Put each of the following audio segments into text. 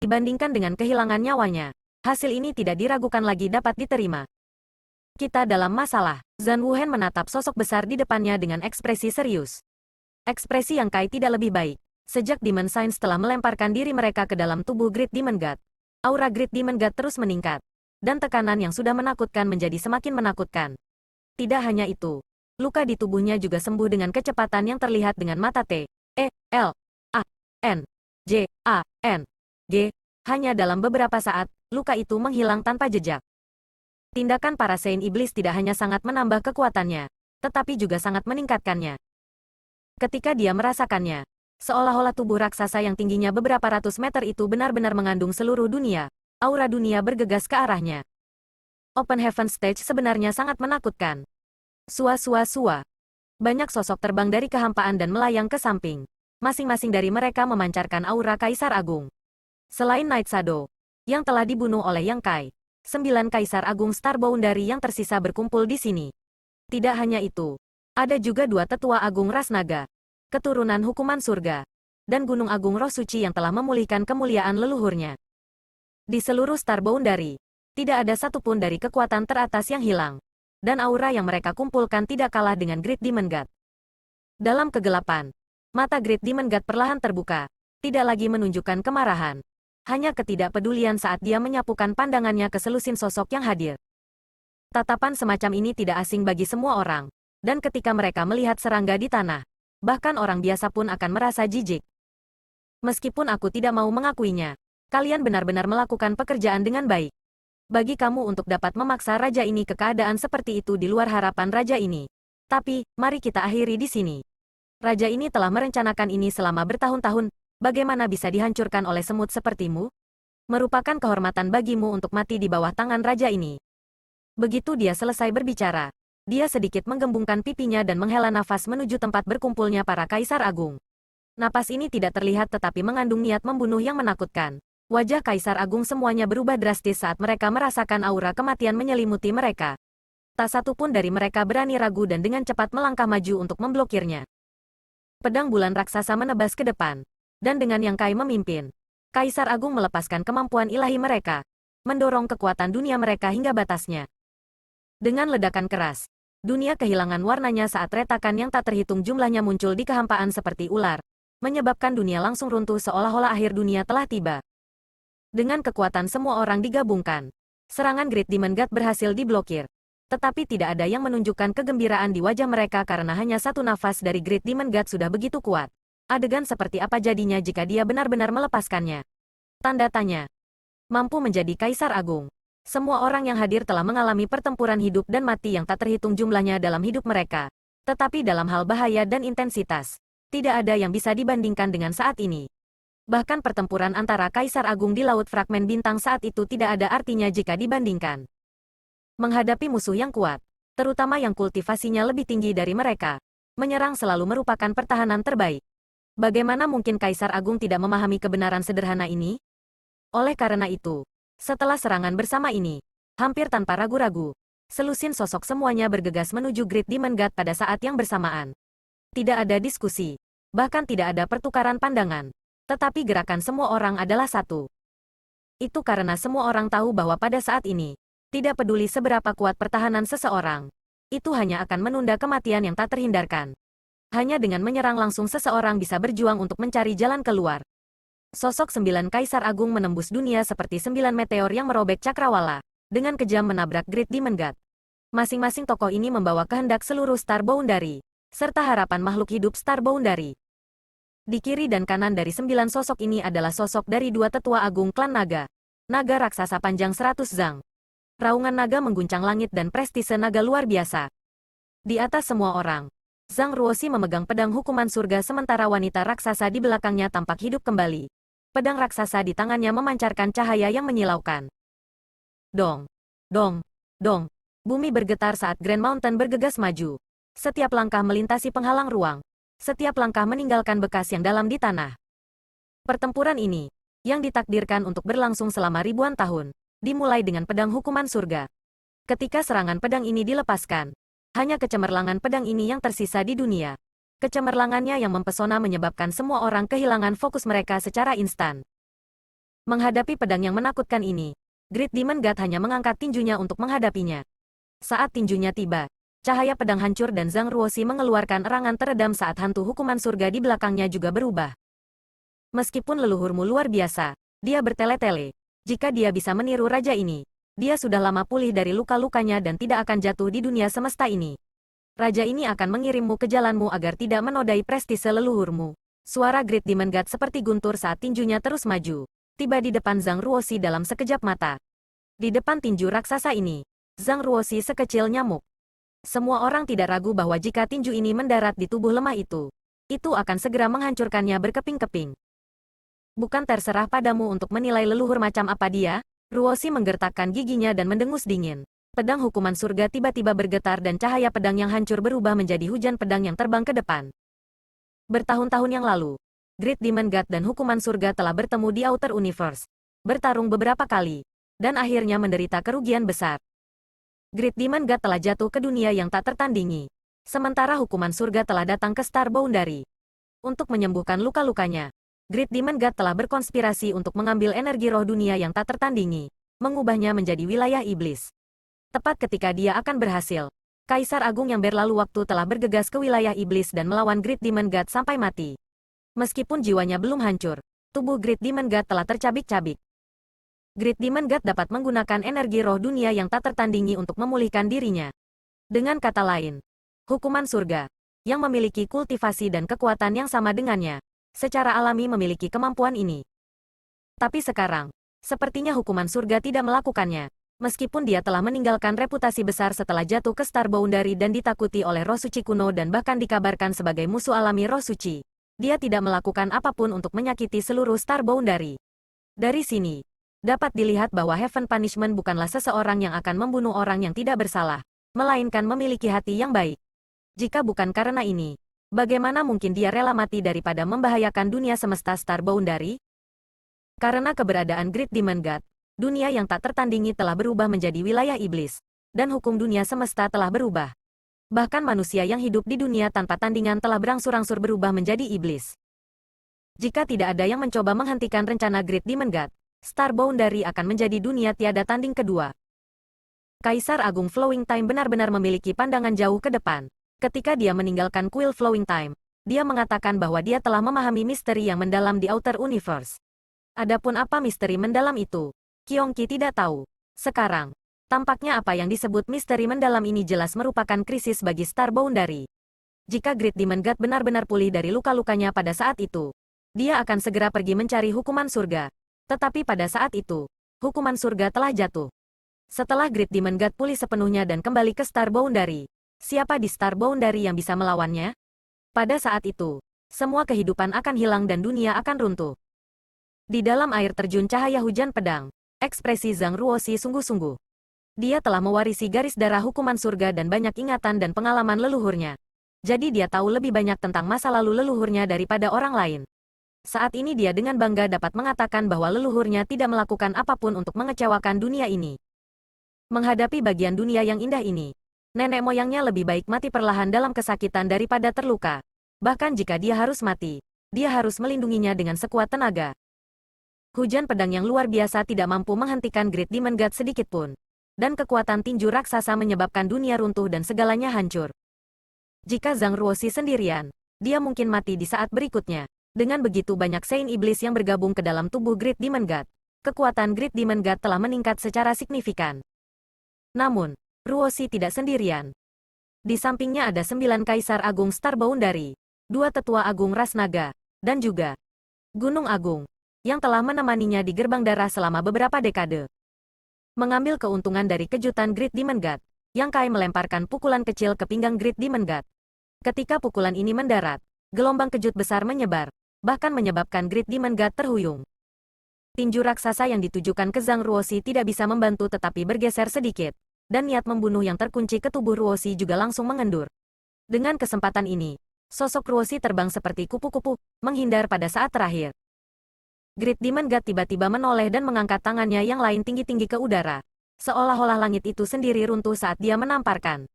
Dibandingkan dengan kehilangan nyawanya, hasil ini tidak diragukan lagi dapat diterima. Kita dalam masalah. Zhan Wuhen menatap sosok besar di depannya dengan ekspresi serius. Ekspresi yang Kai tidak lebih baik. Sejak Demon Science telah melemparkan diri mereka ke dalam tubuh Great Demon God, aura Great Demon God terus meningkat. Dan tekanan yang sudah menakutkan menjadi semakin menakutkan. Tidak hanya itu, luka di tubuhnya juga sembuh dengan kecepatan yang terlihat dengan mata T, E, L, A, N, J, A, N, G. Hanya dalam beberapa saat, luka itu menghilang tanpa jejak. Tindakan para Saint Iblis tidak hanya sangat menambah kekuatannya, tetapi juga sangat meningkatkannya. Ketika dia merasakannya, seolah-olah tubuh raksasa yang tingginya beberapa ratus meter itu benar-benar mengandung seluruh dunia. Aura dunia bergegas ke arahnya. Open Heaven Stage sebenarnya sangat menakutkan. Sua-sua-sua. Banyak sosok terbang dari kehampaan dan melayang ke samping. Masing-masing dari mereka memancarkan aura Kaisar Agung. Selain Night Shadow, yang telah dibunuh oleh Yang Kai, 9 Kaisar Agung Star Boundary yang tersisa berkumpul di sini. Tidak hanya itu, ada juga 2 tetua agung ras naga, keturunan hukuman surga, dan Gunung Agung Roh Suci yang telah memulihkan kemuliaan leluhurnya. Di seluruh Star Boundary, tidak ada satupun dari kekuatan teratas yang hilang, dan aura yang mereka kumpulkan tidak kalah dengan Great Demon God. Dalam kegelapan, mata Great Demon God perlahan terbuka, tidak lagi menunjukkan kemarahan, hanya ketidakpedulian saat dia menyapukan pandangannya ke selusin sosok yang hadir. Tatapan semacam ini tidak asing bagi semua orang, dan ketika mereka melihat serangga di tanah, bahkan orang biasa pun akan merasa jijik. Meskipun aku tidak mau mengakuinya, kalian benar-benar melakukan pekerjaan dengan baik. Bagi kamu untuk dapat memaksa raja ini ke keadaan seperti itu di luar harapan raja ini. Tapi, mari kita akhiri di sini. Raja ini telah merencanakan ini selama bertahun-tahun, bagaimana bisa dihancurkan oleh semut sepertimu? Merupakan kehormatan bagimu untuk mati di bawah tangan raja ini. Begitu dia selesai berbicara, dia sedikit menggembungkan pipinya dan menghela nafas menuju tempat berkumpulnya para Kaisar Agung. Napas ini tidak terlihat tetapi mengandung niat membunuh yang menakutkan. Wajah Kaisar Agung semuanya berubah drastis saat mereka merasakan aura kematian menyelimuti mereka. Tak satu pun dari mereka berani ragu dan dengan cepat melangkah maju untuk memblokirnya. Pedang bulan raksasa menebas ke depan. Dan dengan Yang Kai memimpin, Kaisar Agung melepaskan kemampuan ilahi mereka, mendorong kekuatan dunia mereka hingga batasnya. Dengan ledakan keras, dunia kehilangan warnanya saat retakan yang tak terhitung jumlahnya muncul di kehampaan seperti ular, menyebabkan dunia langsung runtuh seolah-olah akhir dunia telah tiba. Dengan kekuatan semua orang digabungkan, serangan Great Demon God berhasil diblokir. Tetapi tidak ada yang menunjukkan kegembiraan di wajah mereka karena hanya satu nafas dari Great Demon God sudah begitu kuat. Adegan seperti apa jadinya jika dia benar-benar melepaskannya? Tanda tanya. Mampu menjadi Kaisar Agung. Semua orang yang hadir telah mengalami pertempuran hidup dan mati yang tak terhitung jumlahnya dalam hidup mereka. Tetapi dalam hal bahaya dan intensitas, tidak ada yang bisa dibandingkan dengan saat ini. Bahkan pertempuran antara Kaisar Agung di Laut Fragmen Bintang saat itu tidak ada artinya jika dibandingkan. Menghadapi musuh yang kuat, terutama yang kultivasinya lebih tinggi dari mereka, menyerang selalu merupakan pertahanan terbaik. Bagaimana mungkin Kaisar Agung tidak memahami kebenaran sederhana ini? Oleh karena itu, setelah serangan bersama ini, hampir tanpa ragu-ragu, selusin sosok semuanya bergegas menuju Great Demon God pada saat yang bersamaan. Tidak ada diskusi, bahkan tidak ada pertukaran pandangan. Tetapi gerakan semua orang adalah satu. Itu karena semua orang tahu bahwa pada saat ini, tidak peduli seberapa kuat pertahanan seseorang, itu hanya akan menunda kematian yang tak terhindarkan. Hanya dengan menyerang langsung seseorang bisa berjuang untuk mencari jalan keluar. Sosok 9 Kaisar Agung menembus dunia seperti 9 meteor yang merobek cakrawala, dengan kejam menabrak Great Demon God. Masing-masing tokoh ini membawa kehendak seluruh Star Boundary, serta harapan makhluk hidup Star Boundary. Di kiri dan kanan dari 9 sosok ini adalah sosok dari 2 tetua agung klan naga. Naga raksasa panjang 100 zang. Raungan naga mengguncang langit dan prestise naga luar biasa. Di atas semua orang, Zhang Ruoxi memegang pedang hukuman surga sementara wanita raksasa di belakangnya tampak hidup kembali. Pedang raksasa di tangannya memancarkan cahaya yang menyilaukan. Dong, dong, dong. Bumi bergetar saat Grand Mountain bergegas maju. Setiap langkah melintasi penghalang ruang. Setiap langkah meninggalkan bekas yang dalam di tanah. Pertempuran ini, yang ditakdirkan untuk berlangsung selama ribuan tahun, dimulai dengan pedang hukuman surga. Ketika serangan pedang ini dilepaskan, hanya kecemerlangan pedang ini yang tersisa di dunia. Kecemerlangannya yang mempesona menyebabkan semua orang kehilangan fokus mereka secara instan. Menghadapi pedang yang menakutkan ini, Great Demon God hanya mengangkat tinjunya untuk menghadapinya. Saat tinjunya tiba, cahaya pedang hancur dan Zhang Ruoxi mengeluarkan erangan teredam saat hantu hukuman surga di belakangnya juga berubah. Meskipun leluhurmu luar biasa, dia bertele-tele. Jika dia bisa meniru raja ini, dia sudah lama pulih dari luka-lukanya dan tidak akan jatuh di dunia semesta ini. Raja ini akan mengirimmu ke jalanmu agar tidak menodai prestise leluhurmu. Suara Great Demon God seperti guntur saat tinjunya terus maju. Tiba di depan Zhang Ruoxi dalam sekejap mata. Di depan tinju raksasa ini, Zhang Ruoxi sekecil nyamuk. Semua orang tidak ragu bahwa jika tinju ini mendarat di tubuh lemah itu akan segera menghancurkannya berkeping-keping. Bukan terserah padamu untuk menilai leluhur macam apa dia. Ruoxi menggertakkan giginya dan mendengus dingin. Pedang hukuman surga tiba-tiba bergetar dan cahaya pedang yang hancur berubah menjadi hujan pedang yang terbang ke depan. Bertahun-tahun yang lalu, Great Demon God dan hukuman surga telah bertemu di Outer Universe. Bertarung beberapa kali, dan akhirnya menderita kerugian besar. Great Demon God telah jatuh ke dunia yang tak tertandingi. Sementara hukuman surga telah datang ke Star Boundary. Untuk menyembuhkan luka-lukanya, Great Demon God telah berkonspirasi untuk mengambil energi roh dunia yang tak tertandingi, mengubahnya menjadi wilayah iblis. Tepat ketika dia akan berhasil, Kaisar Agung yang berlalu waktu telah bergegas ke wilayah iblis dan melawan Great Demon God sampai mati. Meskipun jiwanya belum hancur, tubuh Great Demon God telah tercabik-cabik. Great Demon God dapat menggunakan energi roh dunia yang tak tertandingi untuk memulihkan dirinya. Dengan kata lain, hukuman surga, yang memiliki kultivasi dan kekuatan yang sama dengannya, secara alami memiliki kemampuan ini. Tapi sekarang, sepertinya hukuman surga tidak melakukannya. Meskipun dia telah meninggalkan reputasi besar setelah jatuh ke Star Boundary dan ditakuti oleh roh suci kuno dan bahkan dikabarkan sebagai musuh alami roh suci, dia tidak melakukan apapun untuk menyakiti seluruh Star Boundary. Dari sini, dapat dilihat bahwa Heaven Punishment bukanlah seseorang yang akan membunuh orang yang tidak bersalah, melainkan memiliki hati yang baik. Jika bukan karena ini, bagaimana mungkin dia rela mati daripada membahayakan dunia semesta Star Boundary? Karena keberadaan Great Demon God, dunia yang tak tertandingi telah berubah menjadi wilayah iblis, dan hukum dunia semesta telah berubah. Bahkan manusia yang hidup di dunia tanpa tandingan telah berangsur-angsur berubah menjadi iblis. Jika tidak ada yang mencoba menghentikan rencana Great Demon God, Star Boundary akan menjadi dunia tiada tanding kedua. Kaisar Agung Flowing Time benar-benar memiliki pandangan jauh ke depan. Ketika dia meninggalkan kuil Flowing Time, dia mengatakan bahwa dia telah memahami misteri yang mendalam di Outer Universe. Adapun apa misteri mendalam itu, Kyongki tidak tahu. Sekarang, tampaknya apa yang disebut misteri mendalam ini jelas merupakan krisis bagi Star Boundary. Jika Great Demon God benar-benar pulih dari luka-lukanya pada saat itu, dia akan segera pergi mencari hukuman surga. Tetapi pada saat itu, hukuman surga telah jatuh. Setelah Great Demon God pulih sepenuhnya dan kembali ke Star Boundary, siapa di Star Boundary yang bisa melawannya? Pada saat itu, semua kehidupan akan hilang dan dunia akan runtuh. Di dalam air terjun cahaya hujan pedang, ekspresi Zhang Ruoxi sungguh-sungguh. Dia telah mewarisi garis darah hukuman surga dan banyak ingatan dan pengalaman leluhurnya. Jadi dia tahu lebih banyak tentang masa lalu leluhurnya daripada orang lain. Saat ini dia dengan bangga dapat mengatakan bahwa leluhurnya tidak melakukan apapun untuk mengecewakan dunia ini. Menghadapi bagian dunia yang indah ini, nenek moyangnya lebih baik mati perlahan dalam kesakitan daripada terluka. Bahkan jika dia harus mati, dia harus melindunginya dengan sekuat tenaga. Hujan pedang yang luar biasa tidak mampu menghentikan Great Demon God sedikit pun. Dan kekuatan tinju raksasa menyebabkan dunia runtuh dan segalanya hancur. Jika Zhang Ruoxi sendirian, dia mungkin mati di saat berikutnya. Dengan begitu banyak Saint Iblis yang bergabung ke dalam tubuh Great Demon God, kekuatan Great Demon God telah meningkat secara signifikan. Namun, Ruoxi tidak sendirian. Di sampingnya ada 9 Kaisar Agung Star Boundary, 2 Tetua Agung Ras Naga, dan juga Gunung Agung, yang telah menemaninya di gerbang darah selama beberapa dekade. Mengambil keuntungan dari kejutan Great Demon God, Yang Kai melemparkan pukulan kecil ke pinggang Great Demon God. Ketika pukulan ini mendarat, gelombang kejut besar menyebar, bahkan menyebabkan Great Demon God terhuyung. Tinju raksasa yang ditujukan ke Zhang Ruoxi tidak bisa membantu tetapi bergeser sedikit, dan niat membunuh yang terkunci ke tubuh Ruoxi juga langsung mengendur. Dengan kesempatan ini, sosok Ruoxi terbang seperti kupu-kupu, menghindar pada saat terakhir. Great Demon God tiba-tiba menoleh dan mengangkat tangannya yang lain tinggi-tinggi ke udara, seolah-olah langit itu sendiri runtuh saat dia menamparkan.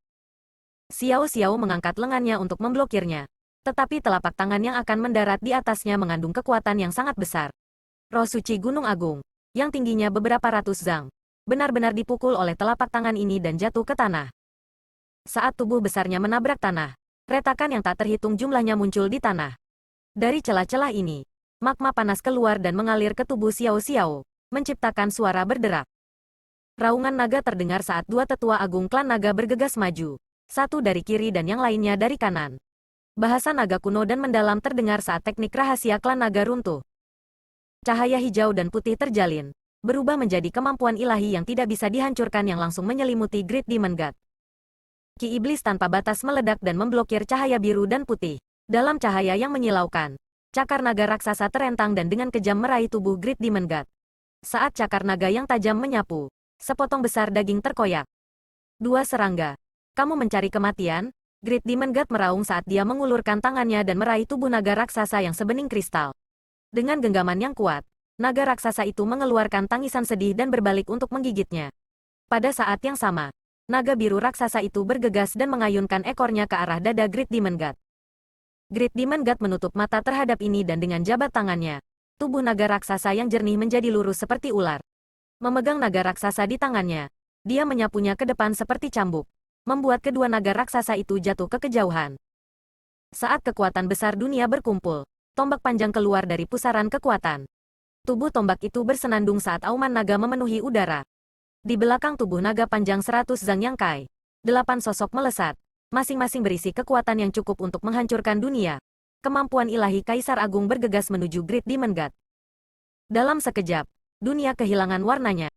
Xiao Xiao mengangkat lengannya untuk memblokirnya, tetapi telapak tangan yang akan mendarat di atasnya mengandung kekuatan yang sangat besar. Roh suci Gunung Agung, yang tingginya beberapa ratus zang, benar-benar dipukul oleh telapak tangan ini dan jatuh ke tanah. Saat tubuh besarnya menabrak tanah, retakan yang tak terhitung jumlahnya muncul di tanah. Dari celah-celah ini, magma panas keluar dan mengalir ke tubuh Xiao Xiao, menciptakan suara berderak. Raungan naga terdengar saat dua tetua agung klan naga bergegas maju, satu dari kiri dan yang lainnya dari kanan. Bahasa naga kuno dan mendalam terdengar saat teknik rahasia klan naga runtuh. Cahaya hijau dan putih terjalin, berubah menjadi kemampuan ilahi yang tidak bisa dihancurkan yang langsung menyelimuti Great Demon God. Ki iblis tanpa batas meledak dan memblokir cahaya biru dan putih. Dalam cahaya yang menyilaukan, cakar naga raksasa terentang dan dengan kejam meraih tubuh Great Demon God. Saat cakar naga yang tajam menyapu, sepotong besar daging terkoyak. Dua serangga. Kamu mencari kematian? Great Demon God meraung saat dia mengulurkan tangannya dan meraih tubuh naga raksasa yang sebening kristal. Dengan genggaman yang kuat, naga raksasa itu mengeluarkan tangisan sedih dan berbalik untuk menggigitnya. Pada saat yang sama, naga biru raksasa itu bergegas dan mengayunkan ekornya ke arah dada Great Demon God. Great Demon God menutup mata terhadap ini dan dengan jabat tangannya, tubuh naga raksasa yang jernih menjadi lurus seperti ular. Memegang naga raksasa di tangannya, dia menyapunya ke depan seperti cambuk, membuat kedua naga raksasa itu jatuh ke kejauhan. Saat kekuatan besar dunia berkumpul, tombak panjang keluar dari pusaran kekuatan. Tubuh tombak itu bersenandung saat auman naga memenuhi udara. Di belakang tubuh naga panjang 100 Zhang Yang Kai, 8 sosok melesat, masing-masing berisi kekuatan yang cukup untuk menghancurkan dunia. Kemampuan ilahi Kaisar Agung bergegas menuju Great Demon God. Dalam sekejap, dunia kehilangan warnanya.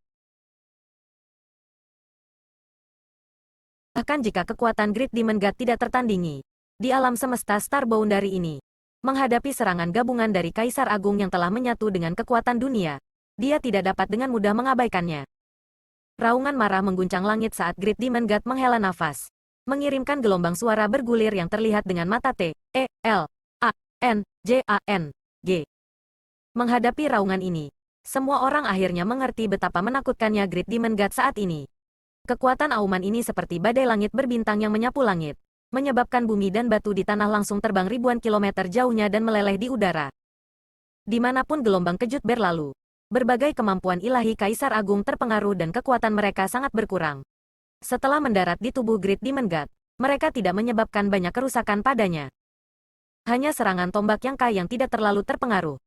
Bahkan jika kekuatan Great Demon God tidak tertandingi, di alam semesta Star Boundary ini, menghadapi serangan gabungan dari Kaisar Agung yang telah menyatu dengan kekuatan dunia, dia tidak dapat dengan mudah mengabaikannya. Raungan marah mengguncang langit saat Great Demon God menghela nafas, mengirimkan gelombang suara bergulir yang terlihat dengan mata T, E, L, A, N, J, A, N, G. Menghadapi raungan ini, semua orang akhirnya mengerti betapa menakutkannya Great Demon God saat ini. Kekuatan auman ini seperti badai langit berbintang yang menyapu langit, menyebabkan bumi dan batu di tanah langsung terbang ribuan kilometer jauhnya dan meleleh di udara. Dimanapun gelombang kejut berlalu, berbagai kemampuan ilahi Kaisar Agung terpengaruh dan kekuatan mereka sangat berkurang. Setelah mendarat di tubuh Great Demon God, mereka tidak menyebabkan banyak kerusakan padanya. Hanya serangan tombak yang yang tidak terlalu terpengaruh.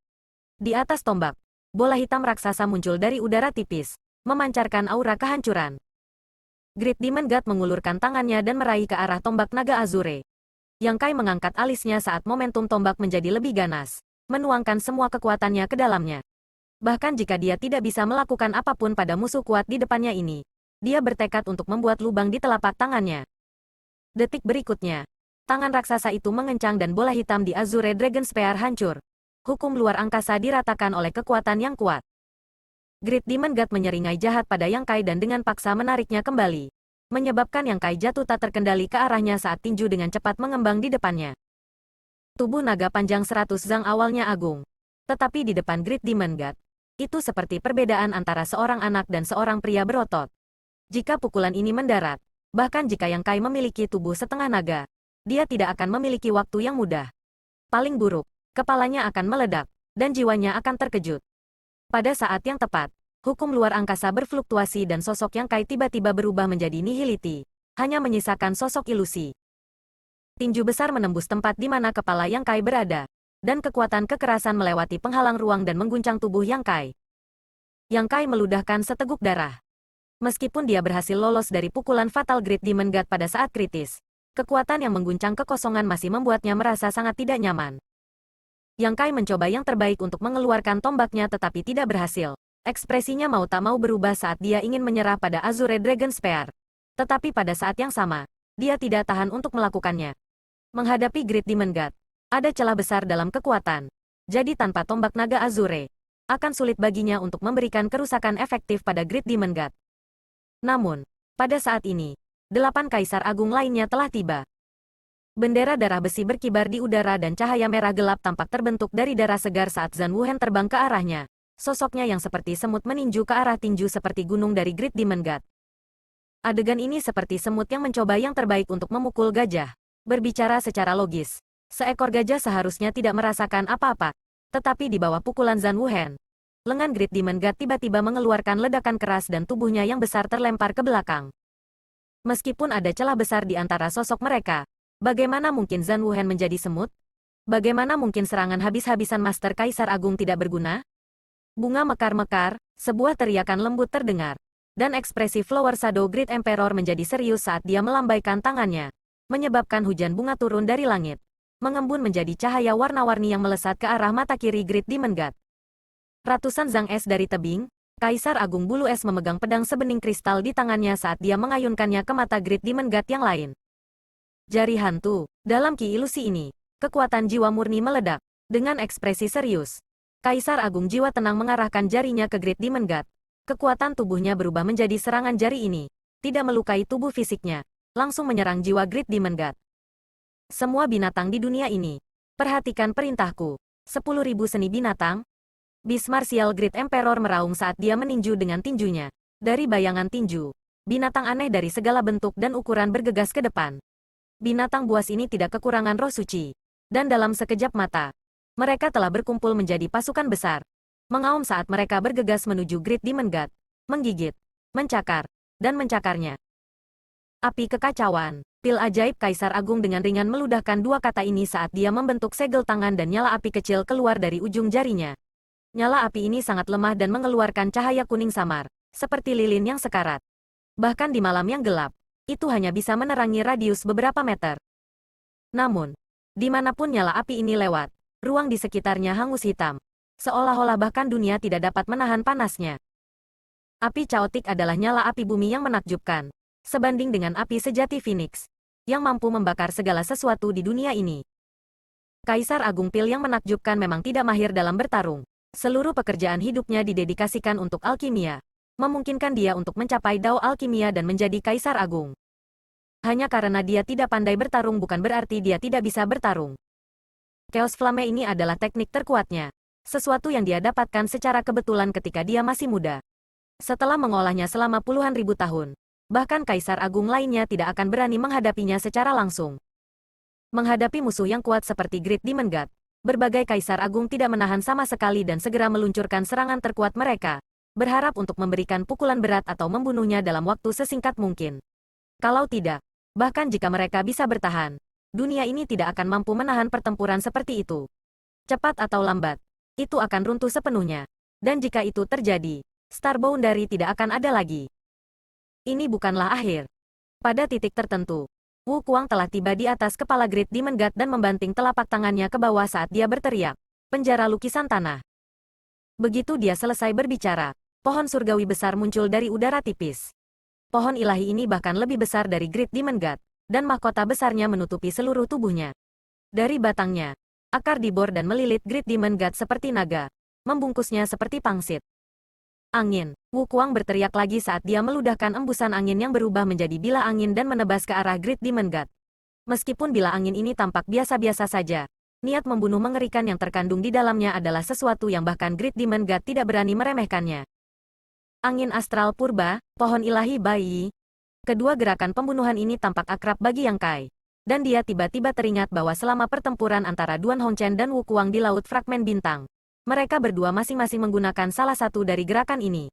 Di atas tombak, bola hitam raksasa muncul dari udara tipis, memancarkan aura kehancuran. Great Demon God mengulurkan tangannya dan meraih ke arah tombak naga Azure. Yang Kai mengangkat alisnya saat momentum tombak menjadi lebih ganas, menuangkan semua kekuatannya ke dalamnya. Bahkan jika dia tidak bisa melakukan apapun pada musuh kuat di depannya ini, dia bertekad untuk membuat lubang di telapak tangannya. Detik berikutnya, tangan raksasa itu mengencang dan bola hitam di Azure Dragon Spear hancur. Hukum luar angkasa diratakan oleh kekuatan yang kuat. Great Demon God menyeringai jahat pada Yang Kai dan dengan paksa menariknya kembali, menyebabkan Yang Kai jatuh tak terkendali ke arahnya saat tinju dengan cepat mengembang di depannya. Tubuh naga panjang 100 Zhang awalnya agung, tetapi di depan Great Demon God, itu seperti perbedaan antara seorang anak dan seorang pria berotot. Jika pukulan ini mendarat, bahkan jika Yang Kai memiliki tubuh setengah naga, dia tidak akan memiliki waktu yang mudah. Paling buruk, kepalanya akan meledak, dan jiwanya akan terkejut. Pada saat yang tepat, hukum luar angkasa berfluktuasi dan sosok Yang Kai tiba-tiba berubah menjadi nihiliti, hanya menyisakan sosok ilusi. Tinju besar menembus tempat di mana kepala Yang Kai berada, dan kekuatan kekerasan melewati penghalang ruang dan mengguncang tubuh Yang Kai. Yang Kai meludahkan seteguk darah. Meskipun dia berhasil lolos dari pukulan fatal Great Demon God pada saat kritis, kekuatan yang mengguncang kekosongan masih membuatnya merasa sangat tidak nyaman. Yang Kai mencoba yang terbaik untuk mengeluarkan tombaknya tetapi tidak berhasil. Ekspresinya mau tak mau berubah saat dia ingin menyerah pada Azure Dragon Spear. Tetapi pada saat yang sama, dia tidak tahan untuk melakukannya. Menghadapi Great Demon God, ada celah besar dalam kekuatan. Jadi tanpa tombak naga Azure, akan sulit baginya untuk memberikan kerusakan efektif pada Great Demon God. Namun, pada saat ini, 8 Kaisar Agung lainnya telah tiba. Bendera darah besi berkibar di udara dan cahaya merah gelap tampak terbentuk dari darah segar saat Zhan Wuhen terbang ke arahnya. Sosoknya yang seperti semut meninju ke arah tinju seperti gunung dari Great Demon God. Adegan ini seperti semut yang mencoba yang terbaik untuk memukul gajah. Berbicara secara logis, seekor gajah seharusnya tidak merasakan apa-apa. Tetapi di bawah pukulan Zhan Wuhen, Lengan Great Demon God tiba-tiba mengeluarkan ledakan keras dan tubuhnya yang besar terlempar ke belakang. Meskipun ada celah besar di antara sosok mereka, bagaimana mungkin Zhan Wuhen menjadi semut? Bagaimana mungkin serangan habis-habisan Master Kaisar Agung tidak berguna? Bunga mekar-mekar, sebuah teriakan lembut terdengar. Dan ekspresi Flower Shadow Great Emperor menjadi serius saat dia melambaikan tangannya, menyebabkan hujan bunga turun dari langit, mengembun menjadi cahaya warna-warni yang melesat ke arah mata kiri Great Demon God. Ratusan zang es dari tebing, Kaisar Agung Bulu Es memegang pedang sebening kristal di tangannya saat dia mengayunkannya ke mata Great Demon God yang lain. Jari hantu, dalam ki ilusi ini, kekuatan jiwa murni meledak. Dengan ekspresi serius, Kaisar Agung Jiwa Tenang mengarahkan jarinya ke Great Demon God. Kekuatan tubuhnya berubah menjadi serangan jari ini, tidak melukai tubuh fisiknya, langsung menyerang jiwa Great Demon God. Semua binatang di dunia ini, perhatikan perintahku. 10.000 seni binatang. Beast Martial Great Emperor meraung saat dia meninju dengan tinjunya. Dari bayangan tinju, binatang aneh dari segala bentuk dan ukuran bergegas ke depan. Binatang buas ini tidak kekurangan roh suci. Dan dalam sekejap mata, mereka telah berkumpul menjadi pasukan besar. Mengaum saat mereka bergegas menuju Great Demon God, menggigit, mencakar, dan mencakarnya. Api kekacauan, pil ajaib Kaisar Agung dengan ringan meludahkan dua kata ini saat dia membentuk segel tangan dan nyala api kecil keluar dari ujung jarinya. Nyala api ini sangat lemah dan mengeluarkan cahaya kuning samar, seperti lilin yang sekarat. Bahkan di malam yang gelap, itu hanya bisa menerangi radius beberapa meter. Namun, dimanapun nyala api ini lewat, ruang di sekitarnya hangus hitam. Seolah-olah bahkan dunia tidak dapat menahan panasnya. Api caotik adalah nyala api bumi yang menakjubkan, sebanding dengan api sejati Phoenix, yang mampu membakar segala sesuatu di dunia ini. Kaisar Agung Pil yang menakjubkan memang tidak mahir dalam bertarung. Seluruh pekerjaan hidupnya didedikasikan untuk alkimia, memungkinkan dia untuk mencapai dao alkimia dan menjadi Kaisar Agung. Hanya karena dia tidak pandai bertarung bukan berarti dia tidak bisa bertarung. Chaos Flame ini adalah teknik terkuatnya. Sesuatu yang dia dapatkan secara kebetulan ketika dia masih muda. Setelah mengolahnya selama puluhan ribu tahun, bahkan Kaisar Agung lainnya tidak akan berani menghadapinya secara langsung. Menghadapi musuh yang kuat seperti Great Demon God, berbagai Kaisar Agung tidak menahan sama sekali dan segera meluncurkan serangan terkuat mereka, berharap untuk memberikan pukulan berat atau membunuhnya dalam waktu sesingkat mungkin. Kalau tidak, bahkan jika mereka bisa bertahan, dunia ini tidak akan mampu menahan pertempuran seperti itu. Cepat atau lambat, itu akan runtuh sepenuhnya. Dan jika itu terjadi, Star Boundary tidak akan ada lagi. Ini bukanlah akhir. Pada titik tertentu, Wu Kuang telah tiba di atas kepala Great Demon God dan membanting telapak tangannya ke bawah saat dia berteriak, "Penjara lukisan tanah." Begitu dia selesai berbicara, pohon surgawi besar muncul dari udara tipis. Pohon ilahi ini bahkan lebih besar dari Great Demon God, dan mahkota besarnya menutupi seluruh tubuhnya. Dari batangnya, akar dibor dan melilit Great Demon God seperti naga, membungkusnya seperti pangsit. Angin, Wu Kuang berteriak lagi saat dia meludahkan embusan angin yang berubah menjadi bilah angin dan menebas ke arah Great Demon God. Meskipun bilah angin ini tampak biasa-biasa saja, niat membunuh mengerikan yang terkandung di dalamnya adalah sesuatu yang bahkan Great Demon God tidak berani meremehkannya. Angin astral purba, pohon ilahi bayi. Kedua gerakan pembunuhan ini tampak akrab bagi Yang Kai. Dan dia tiba-tiba teringat bahwa selama pertempuran antara Duan Hongchen dan Wu Kuang di Laut Fragmen Bintang, mereka berdua masing-masing menggunakan salah satu dari gerakan ini.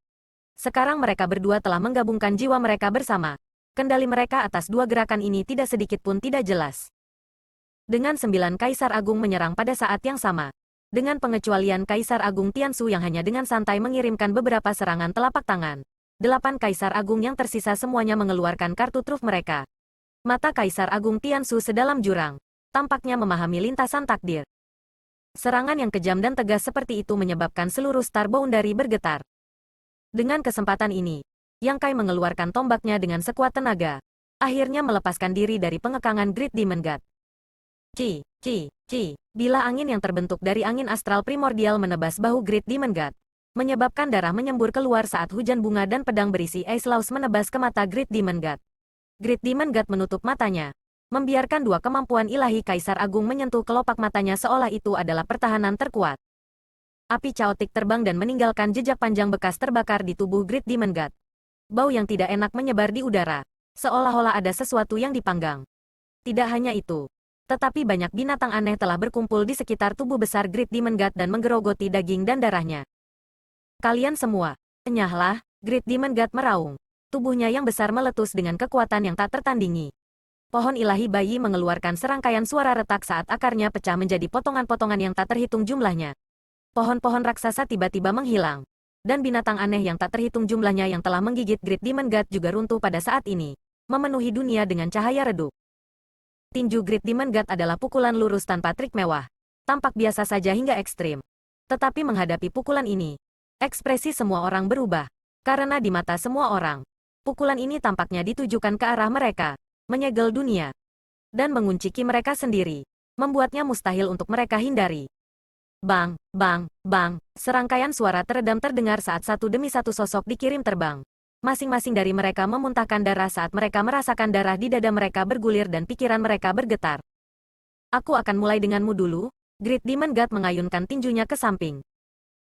Sekarang mereka berdua telah menggabungkan jiwa mereka bersama. Kendali mereka atas dua gerakan ini tidak sedikit pun tidak jelas. Dengan 9 Kaisar Agung menyerang pada saat yang sama. Dengan pengecualian Kaisar Agung Tiansu yang hanya dengan santai mengirimkan beberapa serangan telapak tangan. 8 Kaisar Agung yang tersisa semuanya mengeluarkan kartu truf mereka. Mata Kaisar Agung Tiansu sedalam jurang, tampaknya memahami lintasan takdir. Serangan yang kejam dan tegas seperti itu menyebabkan seluruh Star Boundary bergetar. Dengan kesempatan ini, Yang Kai mengeluarkan tombaknya dengan sekuat tenaga, akhirnya melepaskan diri dari pengekangan Great Demon God. Ci. Bilah angin yang terbentuk dari angin astral primordial menebas bahu Great Demon God, menyebabkan darah menyembur keluar saat hujan bunga dan pedang berisi Ice Laws menebas ke mata Great Demon God. Great Demon God menutup matanya, membiarkan dua kemampuan ilahi Kaisar Agung menyentuh kelopak matanya seolah itu adalah pertahanan terkuat. Api caotik terbang dan meninggalkan jejak panjang bekas terbakar di tubuh Great Demon God. Bau yang tidak enak menyebar di udara, seolah-olah ada sesuatu yang dipanggang. Tidak hanya itu, tetapi banyak binatang aneh telah berkumpul di sekitar tubuh besar Great Demon God dan menggerogoti daging dan darahnya. Kalian semua, enyahlah, Great Demon God meraung. Tubuhnya yang besar meletus dengan kekuatan yang tak tertandingi. Pohon ilahi bayi mengeluarkan serangkaian suara retak saat akarnya pecah menjadi potongan-potongan yang tak terhitung jumlahnya. Pohon-pohon raksasa tiba-tiba menghilang. Dan binatang aneh yang tak terhitung jumlahnya yang telah menggigit Great Demon God juga runtuh pada saat ini, memenuhi dunia dengan cahaya redup. Tinju Great Demon God adalah pukulan lurus tanpa trik mewah. Tampak biasa saja hingga ekstrim. Tetapi menghadapi pukulan ini, ekspresi semua orang berubah. Karena di mata semua orang, pukulan ini tampaknya ditujukan ke arah mereka, menyegel dunia, dan mengunciki mereka sendiri, membuatnya mustahil untuk mereka hindari. Bang, bang, bang, serangkaian suara teredam terdengar saat satu demi satu sosok dikirim terbang. Masing-masing dari mereka memuntahkan darah saat mereka merasakan darah di dada mereka bergulir dan pikiran mereka bergetar. Aku akan mulai denganmu dulu, Great Demon God mengayunkan tinjunya ke samping.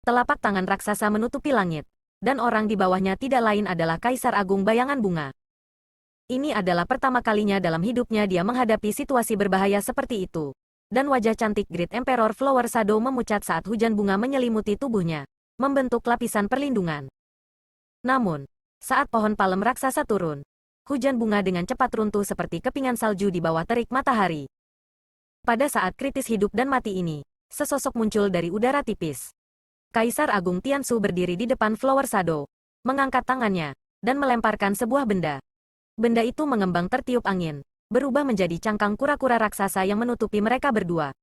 Telapak tangan raksasa menutupi langit, dan orang di bawahnya tidak lain adalah Kaisar Agung Bayangan Bunga. Ini adalah pertama kalinya dalam hidupnya dia menghadapi situasi berbahaya seperti itu. Dan wajah cantik Great Emperor Flower Shadow memucat saat hujan bunga menyelimuti tubuhnya, membentuk lapisan perlindungan. Namun, saat pohon palem raksasa turun, hujan bunga dengan cepat runtuh seperti kepingan salju di bawah terik matahari. Pada saat kritis hidup dan mati ini, sesosok muncul dari udara tipis. Kaisar Agung Tiansu berdiri di depan Flower Shadow, mengangkat tangannya, dan melemparkan sebuah benda. Benda itu mengembang tertiup angin, berubah menjadi cangkang kura-kura raksasa yang menutupi mereka berdua.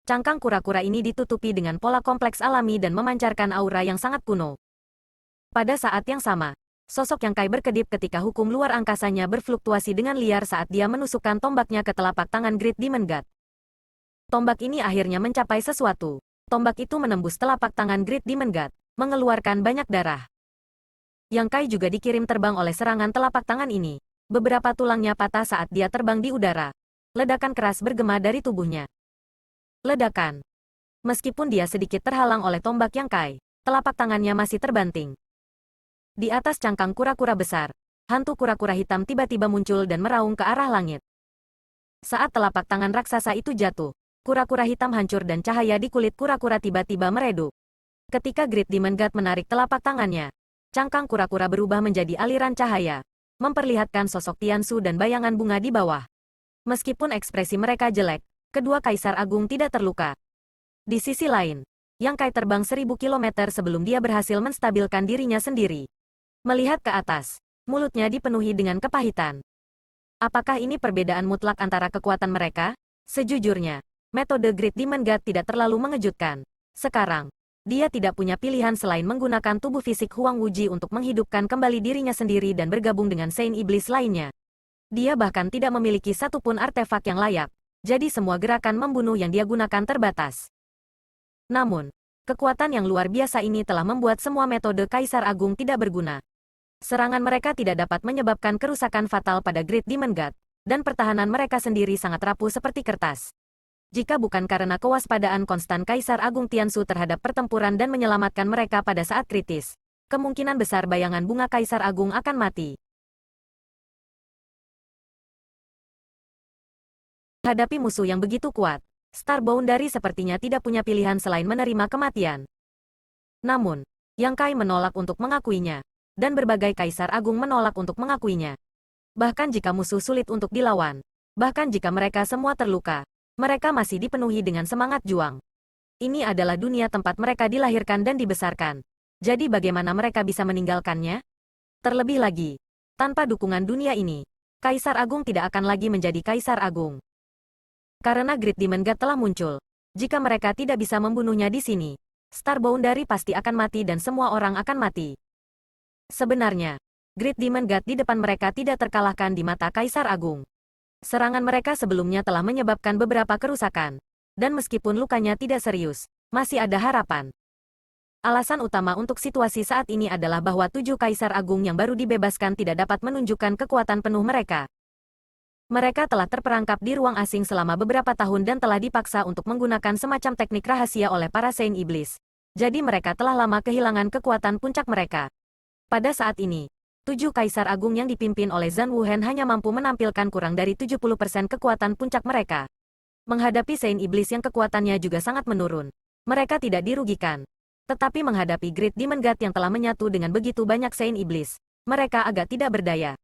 Cangkang kura-kura ini ditutupi dengan pola kompleks alami dan memancarkan aura yang sangat kuno. Pada saat yang sama, sosok Yang Kai berkedip ketika hukum luar angkasanya berfluktuasi dengan liar saat dia menusukkan tombaknya ke telapak tangan Great Demon God. Tombak ini akhirnya mencapai sesuatu. Tombak itu menembus telapak tangan Great Demon God, mengeluarkan banyak darah. Yang Kai juga dikirim terbang oleh serangan telapak tangan ini. Beberapa tulangnya patah saat dia terbang di udara. Ledakan keras bergema dari tubuhnya. Ledakan. Meskipun dia sedikit terhalang oleh tombak Yang Kai, telapak tangannya masih terbanting. Di atas cangkang kura-kura besar, hantu kura-kura hitam tiba-tiba muncul dan meraung ke arah langit. Saat telapak tangan raksasa itu jatuh, kura-kura hitam hancur dan cahaya di kulit kura-kura tiba-tiba meredup. Ketika Great Demon God menarik telapak tangannya, cangkang kura-kura berubah menjadi aliran cahaya, memperlihatkan sosok Tiansu dan bayangan bunga di bawah. Meskipun ekspresi mereka jelek, kedua Kaisar Agung tidak terluka. Di sisi lain, Yang Kai terbang 1000 kilometer sebelum dia berhasil menstabilkan dirinya sendiri. Melihat ke atas, mulutnya dipenuhi dengan kepahitan. Apakah ini perbedaan mutlak antara kekuatan mereka? Sejujurnya, metode Great Demon God tidak terlalu mengejutkan. Sekarang, dia tidak punya pilihan selain menggunakan tubuh fisik Huang Wuji untuk menghidupkan kembali dirinya sendiri dan bergabung dengan Saint Iblis lainnya. Dia bahkan tidak memiliki satupun artefak yang layak, jadi semua gerakan membunuh yang dia gunakan terbatas. Namun, kekuatan yang luar biasa ini telah membuat semua metode Kaisar Agung tidak berguna. Serangan mereka tidak dapat menyebabkan kerusakan fatal pada Great Demon God, dan pertahanan mereka sendiri sangat rapuh seperti kertas. Jika bukan karena kewaspadaan konstan Kaisar Agung Tiansu terhadap pertempuran dan menyelamatkan mereka pada saat kritis, kemungkinan besar bayangan bunga Kaisar Agung akan mati. Hadapi musuh yang begitu kuat, Star Boundary sepertinya tidak punya pilihan selain menerima kematian. Namun, Yang Kai menolak untuk mengakuinya, dan berbagai Kaisar Agung menolak untuk mengakuinya. Bahkan jika musuh sulit untuk dilawan, bahkan jika mereka semua terluka, mereka masih dipenuhi dengan semangat juang. Ini adalah dunia tempat mereka dilahirkan dan dibesarkan. Jadi bagaimana mereka bisa meninggalkannya? Terlebih lagi, tanpa dukungan dunia ini, Kaisar Agung tidak akan lagi menjadi Kaisar Agung. Karena Great Demon God telah muncul, jika mereka tidak bisa membunuhnya di sini, Star Boundary pasti akan mati dan semua orang akan mati. Sebenarnya, Great Demon God di depan mereka tidak terkalahkan di mata Kaisar Agung. Serangan mereka sebelumnya telah menyebabkan beberapa kerusakan, dan meskipun lukanya tidak serius, masih ada harapan. Alasan utama untuk situasi saat ini adalah bahwa 7 Kaisar Agung yang baru dibebaskan tidak dapat menunjukkan kekuatan penuh mereka. Mereka telah terperangkap di ruang asing selama beberapa tahun dan telah dipaksa untuk menggunakan semacam teknik rahasia oleh para Saint Iblis. Jadi mereka telah lama kehilangan kekuatan puncak mereka. Pada saat ini, 7 Kaisar Agung yang dipimpin oleh Zhan Wuhen hanya mampu menampilkan kurang dari 70% kekuatan puncak mereka. Menghadapi Saint Iblis yang kekuatannya juga sangat menurun, mereka tidak dirugikan. Tetapi menghadapi Great Demon God yang telah menyatu dengan begitu banyak Saint Iblis, mereka agak tidak berdaya.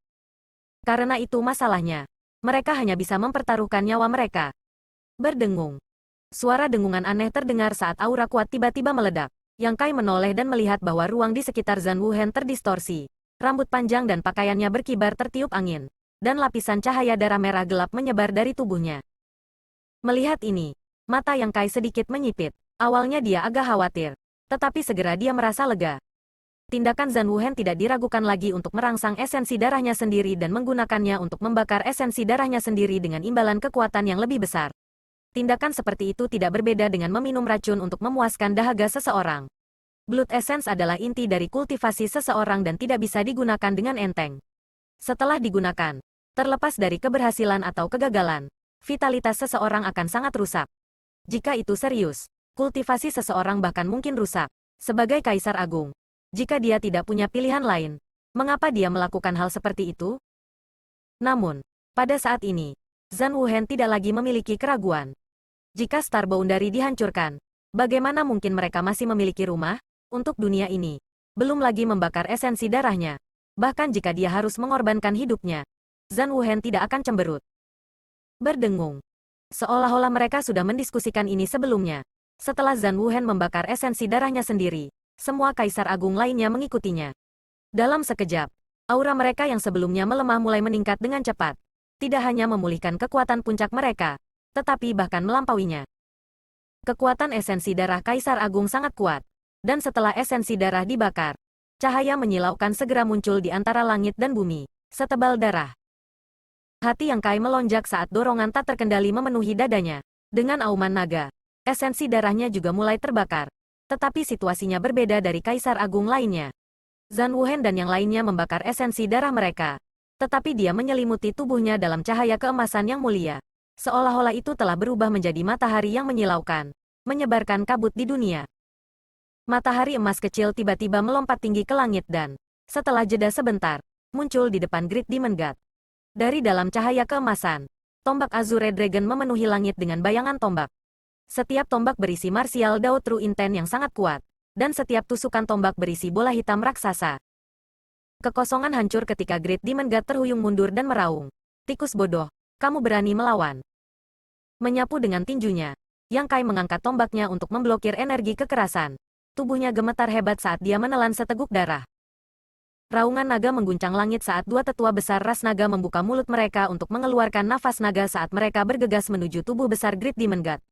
Karena itu masalahnya. Mereka hanya bisa mempertaruhkan nyawa mereka. Berdengung. Suara dengungan aneh terdengar saat aura kuat tiba-tiba meledak. Yang Kai menoleh dan melihat bahwa ruang di sekitar Zhan Wuhen terdistorsi. Rambut panjang dan pakaiannya berkibar tertiup angin. Dan lapisan cahaya darah merah gelap menyebar dari tubuhnya. Melihat ini, mata Yang Kai sedikit menyipit. Awalnya dia agak khawatir. Tetapi segera dia merasa lega. Tindakan Zhan Wuhen tidak diragukan lagi untuk merangsang esensi darahnya sendiri dan menggunakannya untuk membakar esensi darahnya sendiri dengan imbalan kekuatan yang lebih besar. Tindakan seperti itu tidak berbeda dengan meminum racun untuk memuaskan dahaga seseorang. Blood Essence adalah inti dari kultivasi seseorang dan tidak bisa digunakan dengan enteng. Setelah digunakan, terlepas dari keberhasilan atau kegagalan, vitalitas seseorang akan sangat rusak. Jika itu serius, kultivasi seseorang bahkan mungkin rusak. Sebagai Kaisar Agung, jika dia tidak punya pilihan lain, mengapa dia melakukan hal seperti itu? Namun, pada saat ini, Zhan Wuhen tidak lagi memiliki keraguan. Jika Star Boundary dihancurkan, bagaimana mungkin mereka masih memiliki rumah untuk dunia ini? Belum lagi membakar esensi darahnya. Bahkan jika dia harus mengorbankan hidupnya, Zhan Wuhen tidak akan cemberut. Berdengung. Seolah-olah mereka sudah mendiskusikan ini sebelumnya. Setelah Zhan Wuhen membakar esensi darahnya sendiri, semua Kaisar Agung lainnya mengikutinya. Dalam sekejap, aura mereka yang sebelumnya melemah mulai meningkat dengan cepat. Tidak hanya memulihkan kekuatan puncak mereka, tetapi bahkan melampauinya. Kekuatan esensi darah Kaisar Agung sangat kuat. Dan setelah esensi darah dibakar, cahaya menyilaukan segera muncul di antara langit dan bumi, setebal darah. Hati Yang Kai melonjak saat dorongan tak terkendali memenuhi dadanya. Dengan auman naga, esensi darahnya juga mulai terbakar. Tetapi situasinya berbeda dari Kaisar Agung lainnya. Zhan Wuhen dan yang lainnya membakar esensi darah mereka. Tetapi dia menyelimuti tubuhnya dalam cahaya keemasan yang mulia. Seolah-olah itu telah berubah menjadi matahari yang menyilaukan, menyebarkan kabut di dunia. Matahari emas kecil tiba-tiba melompat tinggi ke langit dan, setelah jeda sebentar, muncul di depan Great Demon God. Dari dalam cahaya keemasan, tombak Azure Dragon memenuhi langit dengan bayangan tombak. Setiap tombak berisi martial Dao True Intent yang sangat kuat, dan setiap tusukan tombak berisi bola hitam raksasa. Kekosongan hancur ketika Great Demon God terhuyung mundur dan meraung. Tikus bodoh, kamu berani melawan. Menyapu dengan tinjunya, Yang Kai mengangkat tombaknya untuk memblokir energi kekerasan. Tubuhnya gemetar hebat saat dia menelan seteguk darah. Raungan naga mengguncang langit saat dua tetua besar ras naga membuka mulut mereka untuk mengeluarkan nafas naga saat mereka bergegas menuju tubuh besar Great Demon God.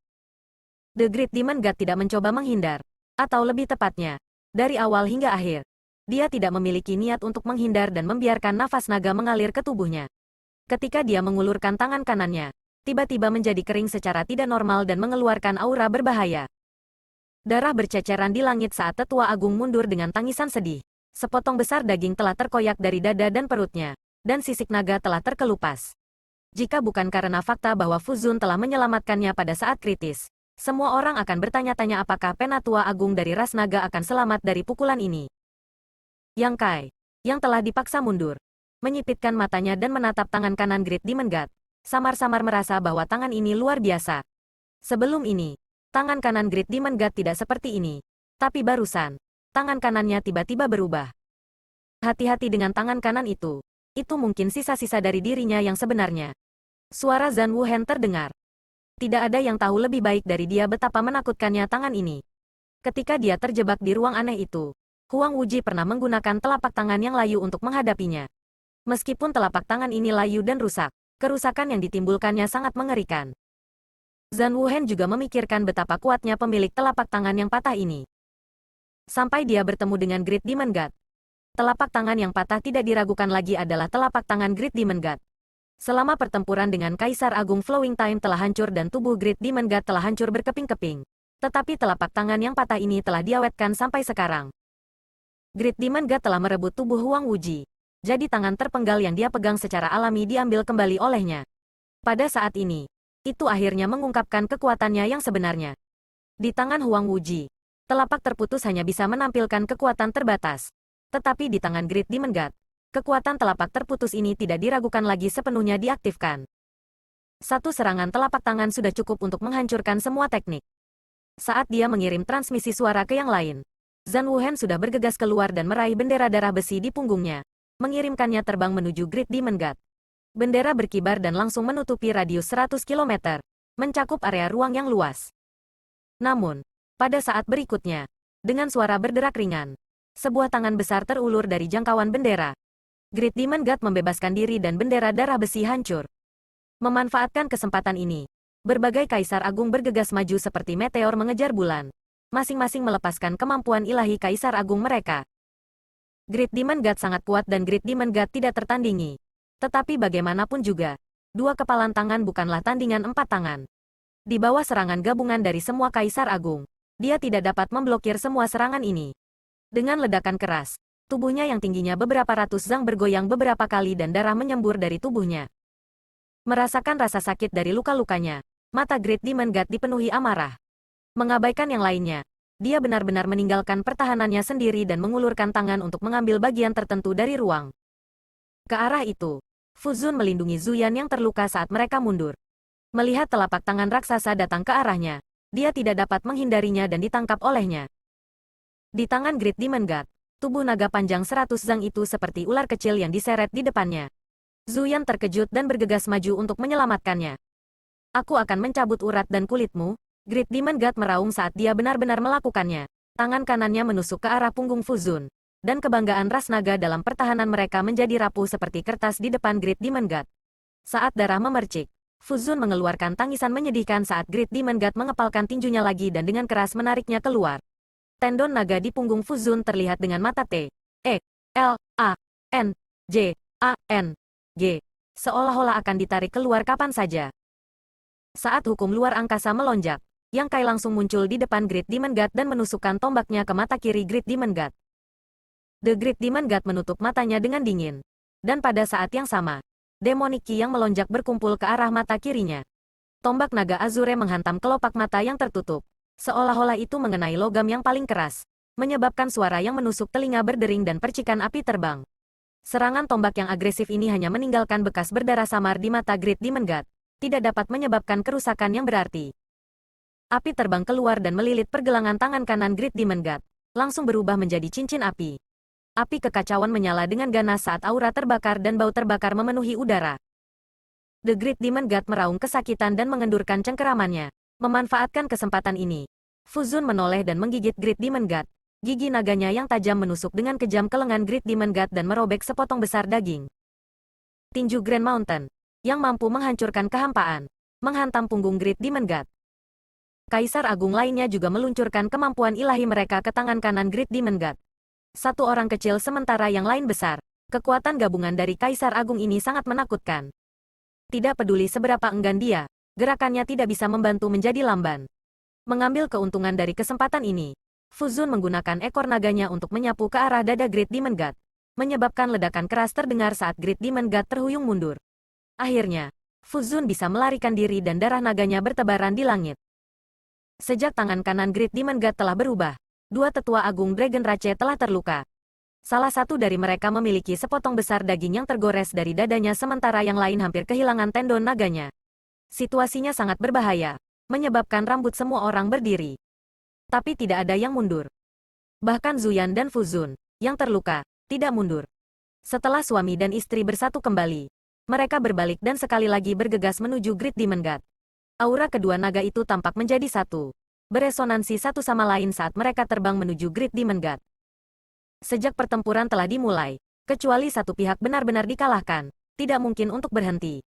The Great Demon God tidak mencoba menghindar. Atau lebih tepatnya, dari awal hingga akhir, dia tidak memiliki niat untuk menghindar dan membiarkan nafas naga mengalir ke tubuhnya. Ketika dia mengulurkan tangan kanannya, tiba-tiba menjadi kering secara tidak normal dan mengeluarkan aura berbahaya. Darah berceceran di langit saat tetua agung mundur dengan tangisan sedih. Sepotong besar daging telah terkoyak dari dada dan perutnya, dan sisik naga telah terkelupas. Jika bukan karena fakta bahwa Fuzun telah menyelamatkannya pada saat kritis, semua orang akan bertanya-tanya apakah Penatua Agung dari ras naga akan selamat dari pukulan ini. Yang Kai, yang telah dipaksa mundur, menyipitkan matanya dan menatap tangan kanan Great Demon God, samar-samar merasa bahwa tangan ini luar biasa. Sebelum ini, tangan kanan Great Demon God tidak seperti ini. Tapi barusan, tangan kanannya tiba-tiba berubah. Hati-hati dengan tangan kanan itu. Itu mungkin sisa-sisa dari dirinya yang sebenarnya. Suara Zhan Wuhen terdengar. Tidak ada yang tahu lebih baik dari dia betapa menakutkannya tangan ini. Ketika dia terjebak di ruang aneh itu, Huang Wuji pernah menggunakan telapak tangan yang layu untuk menghadapinya. Meskipun telapak tangan ini layu dan rusak, kerusakan yang ditimbulkannya sangat mengerikan. Zhan Wuhen juga memikirkan betapa kuatnya pemilik telapak tangan yang patah ini. Sampai dia bertemu dengan Great Demon God. Telapak tangan yang patah tidak diragukan lagi adalah telapak tangan Great Demon God. Selama pertempuran dengan Kaisar Agung Flowing Time telah hancur dan tubuh Great Demon God telah hancur berkeping-keping. Tetapi telapak tangan yang patah ini telah diawetkan sampai sekarang. Great Demon God telah merebut tubuh Huang Wuji. Jadi tangan terpenggal yang dia pegang secara alami diambil kembali olehnya. Pada saat ini, itu akhirnya mengungkapkan kekuatannya yang sebenarnya. Di tangan Huang Wuji, telapak terputus hanya bisa menampilkan kekuatan terbatas. Tetapi di tangan Great Demon God, kekuatan telapak terputus ini tidak diragukan lagi sepenuhnya diaktifkan. Satu serangan telapak tangan sudah cukup untuk menghancurkan semua teknik. Saat dia mengirim transmisi suara ke yang lain, Zhan Wuhen sudah bergegas keluar dan meraih bendera darah besi di punggungnya, mengirimkannya terbang menuju Great Demon God. Bendera berkibar dan langsung menutupi radius 100 km, mencakup area ruang yang luas. Namun, pada saat berikutnya, dengan suara berderak ringan, sebuah tangan besar terulur dari jangkauan bendera. Great Demon God membebaskan diri dan bendera darah besi hancur. Memanfaatkan kesempatan ini, berbagai kaisar agung bergegas maju seperti meteor mengejar bulan, masing-masing melepaskan kemampuan ilahi kaisar agung mereka. Great Demon God sangat kuat dan Great Demon God tidak tertandingi. Tetapi bagaimanapun juga, dua kepalan tangan bukanlah tandingan empat tangan. Di bawah serangan gabungan dari semua kaisar agung, dia tidak dapat memblokir semua serangan ini. Dengan ledakan keras, tubuhnya yang tingginya beberapa ratus zang bergoyang beberapa kali dan darah menyembur dari tubuhnya. Merasakan rasa sakit dari luka-lukanya, mata Great Demon God dipenuhi amarah. Mengabaikan yang lainnya, dia benar-benar meninggalkan pertahanannya sendiri dan mengulurkan tangan untuk mengambil bagian tertentu dari ruang. Ke arah itu, Fu Zun melindungi Zuyan yang terluka saat mereka mundur. Melihat telapak tangan raksasa datang ke arahnya, dia tidak dapat menghindarinya dan ditangkap olehnya. Di tangan Great Demon God, tubuh naga panjang 100 zang itu seperti ular kecil yang diseret di depannya. Zuyan terkejut dan bergegas maju untuk menyelamatkannya. Aku akan mencabut urat dan kulitmu, Great Demon God meraung saat dia benar-benar melakukannya. Tangan kanannya menusuk ke arah punggung Fu Zun, dan kebanggaan ras naga dalam pertahanan mereka menjadi rapuh seperti kertas di depan Great Demon God. Saat darah memercik, Fu Zun mengeluarkan tangisan menyedihkan saat Great Demon God mengepalkan tinjunya lagi dan dengan keras menariknya keluar. Tendon naga di punggung Fu Zun terlihat dengan mata T, E, L, A, N, J, A, N, G, seolah-olah akan ditarik keluar kapan saja. Saat hukum luar angkasa melonjak, Yang Kai langsung muncul di depan Great Demon God dan menusukkan tombaknya ke mata kiri Great Demon God. The Great Demon God menutup matanya dengan dingin. Dan pada saat yang sama, Demonic Ki yang melonjak berkumpul ke arah mata kirinya. Tombak naga Azure menghantam kelopak mata yang tertutup. Seolah-olah itu mengenai logam yang paling keras, menyebabkan suara yang menusuk telinga berdering dan percikan api terbang. Serangan tombak yang agresif ini hanya meninggalkan bekas berdarah samar di mata Great Demon God, tidak dapat menyebabkan kerusakan yang berarti. Api terbang keluar dan melilit pergelangan tangan kanan Great Demon God, langsung berubah menjadi cincin api. Api kekacauan menyala dengan ganas saat aura terbakar dan bau terbakar memenuhi udara. The Great Demon God meraung kesakitan dan mengendurkan cengkeramannya. Memanfaatkan kesempatan ini, Fu Zun menoleh dan menggigit Great Demon God. Gigi naganya yang tajam menusuk dengan kejam ke lengan Great Demon God dan merobek sepotong besar daging. Tinju Grand Mountain, yang mampu menghancurkan kehampaan, menghantam punggung Great Demon God. Kaisar Agung lainnya juga meluncurkan kemampuan ilahi mereka ke tangan kanan Great Demon God. Satu orang kecil sementara yang lain besar. Kekuatan gabungan dari Kaisar Agung ini sangat menakutkan. Tidak peduli seberapa enggan dia, gerakannya tidak bisa membantu menjadi lamban. Mengambil keuntungan dari kesempatan ini, Fu Zun menggunakan ekor naganya untuk menyapu ke arah dada Great Demon God, menyebabkan ledakan keras terdengar saat Great Demon God terhuyung mundur. Akhirnya, Fu Zun bisa melarikan diri dan darah naganya bertebaran di langit. Sejak tangan kanan Great Demon God telah berubah, dua tetua agung Dragon Rache telah terluka. Salah satu dari mereka memiliki sepotong besar daging yang tergores dari dadanya sementara yang lain hampir kehilangan tendon naganya. Situasinya sangat berbahaya, menyebabkan rambut semua orang berdiri. Tapi tidak ada yang mundur. Bahkan Zuyan dan Fu Zun, yang terluka, tidak mundur. Setelah suami dan istri bersatu kembali, mereka berbalik dan sekali lagi bergegas menuju Great Demon God. Aura kedua naga itu tampak menjadi satu, beresonansi satu sama lain saat mereka terbang menuju Great Demon God. Sejak pertempuran telah dimulai, kecuali satu pihak benar-benar dikalahkan, tidak mungkin untuk berhenti.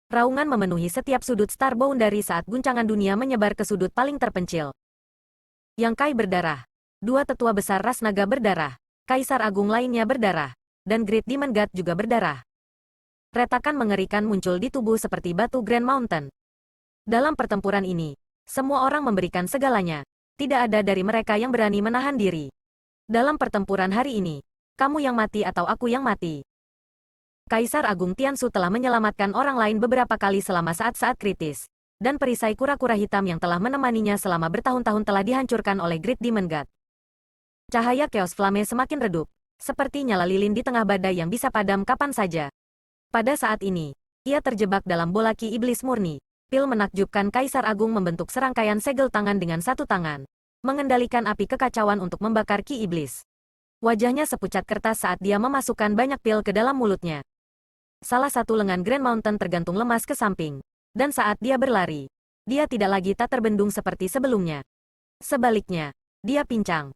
Raungan memenuhi setiap sudut Star Boundary saat guncangan dunia menyebar ke sudut paling terpencil. Yang Kai berdarah, dua tetua besar ras naga berdarah, Kaisar Agung lainnya berdarah, dan Great Demon God juga berdarah. Retakan mengerikan muncul di tubuh seperti batu Grand Mountain. Dalam pertempuran ini, semua orang memberikan segalanya. Tidak ada dari mereka yang berani menahan diri. Dalam pertempuran hari ini, kamu yang mati atau aku yang mati. Kaisar Agung Tiansu telah menyelamatkan orang lain beberapa kali selama saat-saat kritis. Dan perisai kura-kura hitam yang telah menemaninya selama bertahun-tahun telah dihancurkan oleh Great Demon God. Cahaya Chaos Flame semakin redup, seperti nyala lilin di tengah badai yang bisa padam kapan saja. Pada saat ini, ia terjebak dalam bola ki iblis murni. Pil menakjubkan Kaisar Agung membentuk serangkaian segel tangan dengan satu tangan. mengendalikan api kekacauan untuk membakar ki iblis. Wajahnya sepucat kertas saat dia memasukkan banyak pil ke dalam mulutnya. Salah satu lengan Grand Mountain tergantung lemas ke samping. Dan saat dia berlari, dia tidak lagi tak terbendung seperti sebelumnya. Sebaliknya, dia pincang.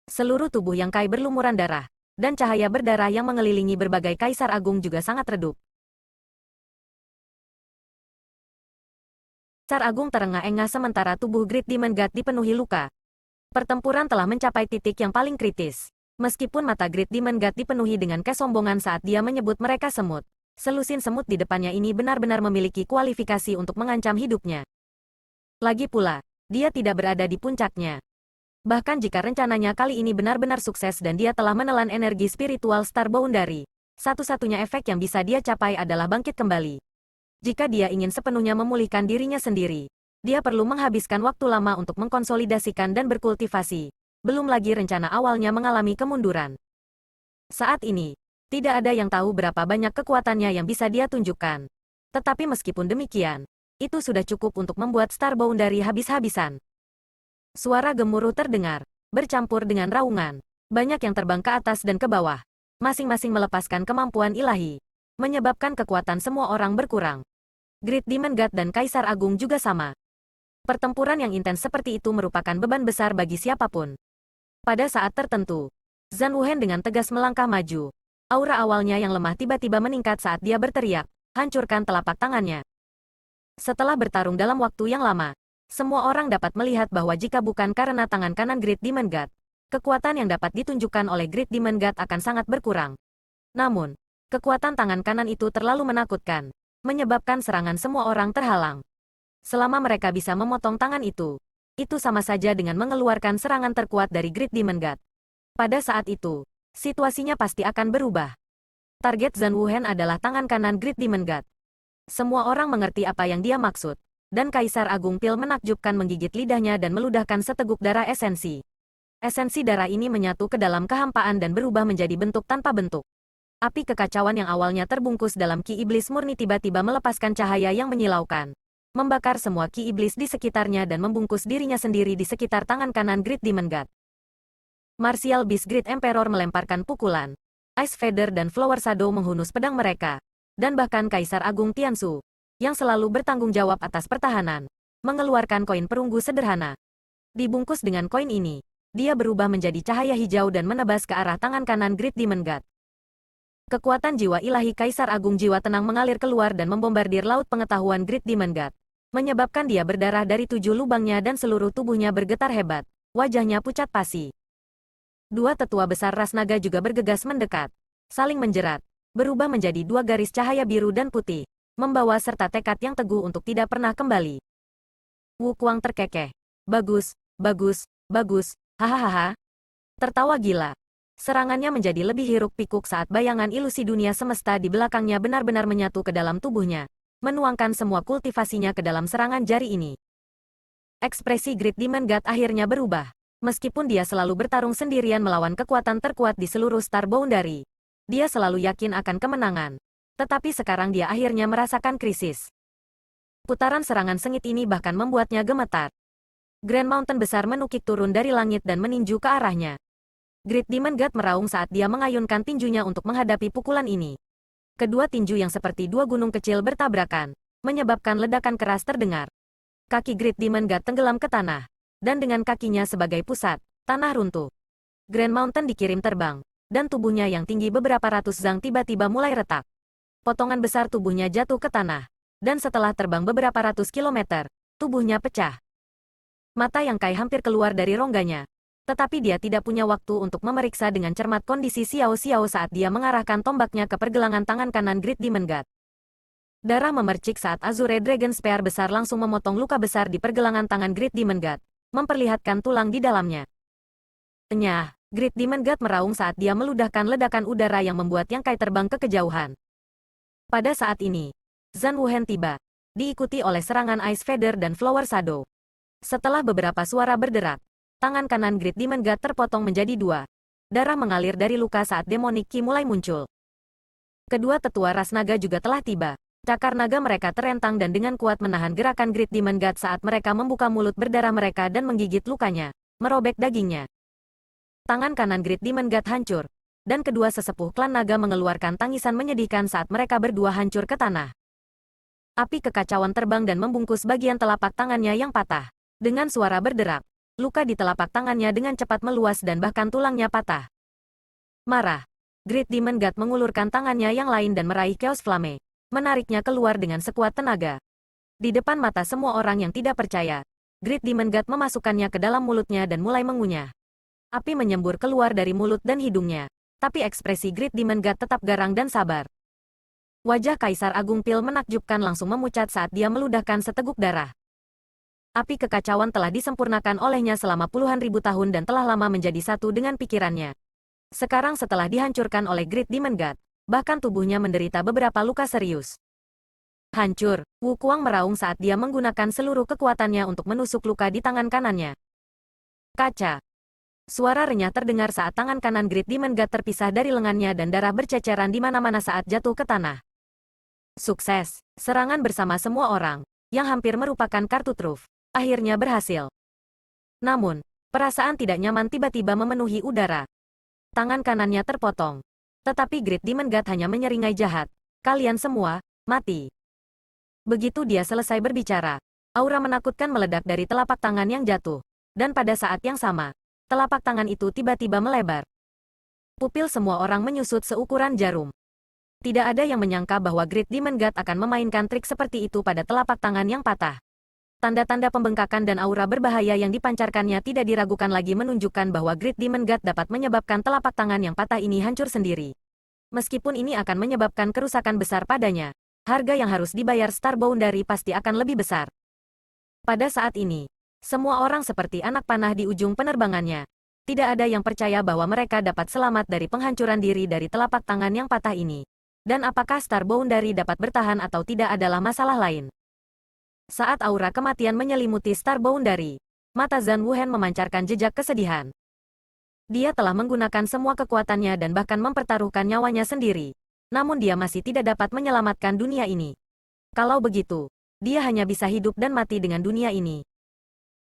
Seluruh tubuh Yang Kai berlumuran darah, dan cahaya berdarah yang mengelilingi berbagai kaisar agung juga sangat redup. Kaisar agung terengah-engah sementara tubuh Great Demon God dipenuhi luka. Pertempuran telah mencapai titik yang paling kritis. Meskipun mata Great Demon God dipenuhi dengan kesombongan saat dia menyebut mereka semut, selusin semut di depannya ini benar-benar memiliki kualifikasi untuk mengancam hidupnya. Lagi pula, dia tidak berada di puncaknya. Bahkan jika rencananya kali ini benar-benar sukses dan dia telah menelan energi spiritual Star Boundary, satu-satunya efek yang bisa dia capai adalah bangkit kembali. Jika dia ingin sepenuhnya memulihkan dirinya sendiri, dia perlu menghabiskan waktu lama untuk mengkonsolidasikan dan berkultivasi. Belum lagi rencana awalnya mengalami kemunduran. Saat ini, tidak ada yang tahu berapa banyak kekuatannya yang bisa dia tunjukkan. Tetapi meskipun demikian, itu sudah cukup untuk membuat Star Boundary habis-habisan. Suara gemuruh terdengar, bercampur dengan raungan. Banyak yang terbang ke atas dan ke bawah, masing-masing melepaskan kemampuan ilahi, menyebabkan kekuatan semua orang berkurang. Great Demon God dan Kaisar Agung juga sama. Pertempuran yang intens seperti itu merupakan beban besar bagi siapapun. Pada saat tertentu, Zhan Wuhen dengan tegas melangkah maju. Aura awalnya yang lemah tiba-tiba meningkat saat dia berteriak, hancurkan telapak tangannya. Setelah bertarung dalam waktu yang lama, semua orang dapat melihat bahwa jika bukan karena tangan kanan Great Demon God, kekuatan yang dapat ditunjukkan oleh Great Demon God akan sangat berkurang. Namun, kekuatan tangan kanan itu terlalu menakutkan, menyebabkan serangan semua orang terhalang. Selama mereka bisa memotong tangan itu sama saja dengan mengeluarkan serangan terkuat dari Great Demon God. Pada saat itu, situasinya pasti akan berubah. Target Zhan Wuhen adalah tangan kanan Great Demon God. Semua orang mengerti apa yang dia maksud, dan Kaisar Agung Pil menakjubkan menggigit lidahnya dan meludahkan seteguk darah esensi. Esensi darah ini menyatu ke dalam kehampaan dan berubah menjadi bentuk tanpa bentuk. Api kekacauan yang awalnya terbungkus dalam ki iblis murni tiba-tiba melepaskan cahaya yang menyilaukan, membakar semua ki iblis di sekitarnya dan membungkus dirinya sendiri di sekitar tangan kanan Great Demon God. Martial Beast Great Emperor melemparkan pukulan. Ice Feather dan Flower Shadow menghunus pedang mereka, dan bahkan Kaisar Agung Tiansu, yang selalu bertanggung jawab atas pertahanan, mengeluarkan koin perunggu sederhana. Dibungkus dengan koin ini, dia berubah menjadi cahaya hijau dan menebas ke arah tangan kanan Great Demon God. Kekuatan jiwa ilahi Kaisar Agung Jiwa Tenang mengalir keluar dan membombardir laut pengetahuan Great Demon God, menyebabkan dia berdarah dari 7 lubangnya dan seluruh tubuhnya bergetar hebat, wajahnya pucat pasi. Dua tetua besar ras naga juga bergegas mendekat, saling menjerat, berubah menjadi 2 garis cahaya biru dan putih, membawa serta tekad yang teguh untuk tidak pernah kembali. Wu Kuang terkekeh. Bagus, bagus, bagus, hahaha. Tertawa gila. Serangannya menjadi lebih hiruk-pikuk saat bayangan ilusi dunia semesta di belakangnya benar-benar menyatu ke dalam tubuhnya, menuangkan semua kultivasinya ke dalam serangan jari ini. Ekspresi Great Demon God akhirnya berubah. Meskipun dia selalu bertarung sendirian melawan kekuatan terkuat di seluruh Star Boundary, dia selalu yakin akan kemenangan. Tetapi sekarang dia akhirnya merasakan krisis. Putaran serangan sengit ini bahkan membuatnya gemetar. Grand Mountain besar menukik turun dari langit dan meninju ke arahnya. Great Demon God meraung saat dia mengayunkan tinjunya untuk menghadapi pukulan ini. Kedua tinju yang seperti 2 gunung kecil bertabrakan, menyebabkan ledakan keras terdengar. Kaki Great Demon God tenggelam ke tanah, dan dengan kakinya sebagai pusat, tanah runtuh. Grand Mountain dikirim terbang, dan tubuhnya yang tinggi beberapa ratus zang tiba-tiba mulai retak. Potongan besar tubuhnya jatuh ke tanah, dan setelah terbang beberapa ratus kilometer, tubuhnya pecah. Mata Yang Kai hampir keluar dari rongganya. Tetapi dia tidak punya waktu untuk memeriksa dengan cermat kondisi Xiao Xiao saat dia mengarahkan tombaknya ke pergelangan tangan kanan Great Demon God. Darah memercik saat Azure Dragon Spear besar langsung memotong luka besar di pergelangan tangan Great Demon God, memperlihatkan tulang di dalamnya. Enyah, Great Demon God meraung saat dia meludahkan ledakan udara yang membuat Yang Kai terbang ke kejauhan. Pada saat ini, Zhan Wuhen tiba, diikuti oleh serangan Ice Feather dan Flower Shadow. Setelah beberapa suara berderak, tangan kanan Great Demon God terpotong menjadi 2. Darah mengalir dari luka saat Demonic Ki mulai muncul. Kedua tetua ras naga juga telah tiba. Cakar naga mereka terentang dan dengan kuat menahan gerakan Great Demon God saat mereka membuka mulut berdarah mereka dan menggigit lukanya, merobek dagingnya. Tangan kanan Great Demon God hancur, dan kedua sesepuh klan naga mengeluarkan tangisan menyedihkan saat mereka berdua hancur ke tanah. Api kekacauan terbang dan membungkus bagian telapak tangannya yang patah. Dengan suara berderak, luka di telapak tangannya dengan cepat meluas dan bahkan tulangnya patah. Marah, Great Demon God mengulurkan tangannya yang lain dan meraih Chaos Flame, menariknya keluar dengan sekuat tenaga. Di depan mata semua orang yang tidak percaya, Great Demon God memasukkannya ke dalam mulutnya dan mulai mengunyah. Api menyembur keluar dari mulut dan hidungnya, tapi ekspresi Great Demon God tetap garang dan sabar. Wajah Kaisar Agung Pil menakjubkan langsung memucat saat dia meludahkan seteguk darah. Api kekacauan telah disempurnakan olehnya selama puluhan ribu tahun dan telah lama menjadi satu dengan pikirannya. Sekarang setelah dihancurkan oleh Great Demon God, bahkan tubuhnya menderita beberapa luka serius. Hancur, Wu Kuang meraung saat dia menggunakan seluruh kekuatannya untuk menusuk luka di tangan kanannya. Kaca. Suara renyah terdengar saat tangan kanan Great Demon God terpisah dari lengannya dan darah berceceran di mana-mana saat jatuh ke tanah. Sukses, serangan bersama semua orang, yang hampir merupakan kartu truf, akhirnya berhasil. Namun, perasaan tidak nyaman tiba-tiba memenuhi udara. Tangan kanannya terpotong. Tetapi Great Demon God hanya menyeringai jahat. Kalian semua, mati. Begitu dia selesai berbicara, aura menakutkan meledak dari telapak tangan yang jatuh. Dan pada saat yang sama, telapak tangan itu tiba-tiba melebar. Pupil semua orang menyusut seukuran jarum. Tidak ada yang menyangka bahwa Great Demon God akan memainkan trik seperti itu pada telapak tangan yang patah. Tanda-tanda pembengkakan dan aura berbahaya yang dipancarkannya tidak diragukan lagi menunjukkan bahwa Great Demon God dapat menyebabkan telapak tangan yang patah ini hancur sendiri. Meskipun ini akan menyebabkan kerusakan besar padanya, harga yang harus dibayar Star Boundary pasti akan lebih besar. Pada saat ini, semua orang seperti anak panah di ujung penerbangannya. Tidak ada yang percaya bahwa mereka dapat selamat dari penghancuran diri dari telapak tangan yang patah ini. Dan apakah Star Boundary dapat bertahan atau tidak adalah masalah lain. Saat aura kematian menyelimuti Star Boundary, mata Zhan Wuhen memancarkan jejak kesedihan. Dia telah menggunakan semua kekuatannya dan bahkan mempertaruhkan nyawanya sendiri. Namun dia masih tidak dapat menyelamatkan dunia ini. Kalau begitu, dia hanya bisa hidup dan mati dengan dunia ini.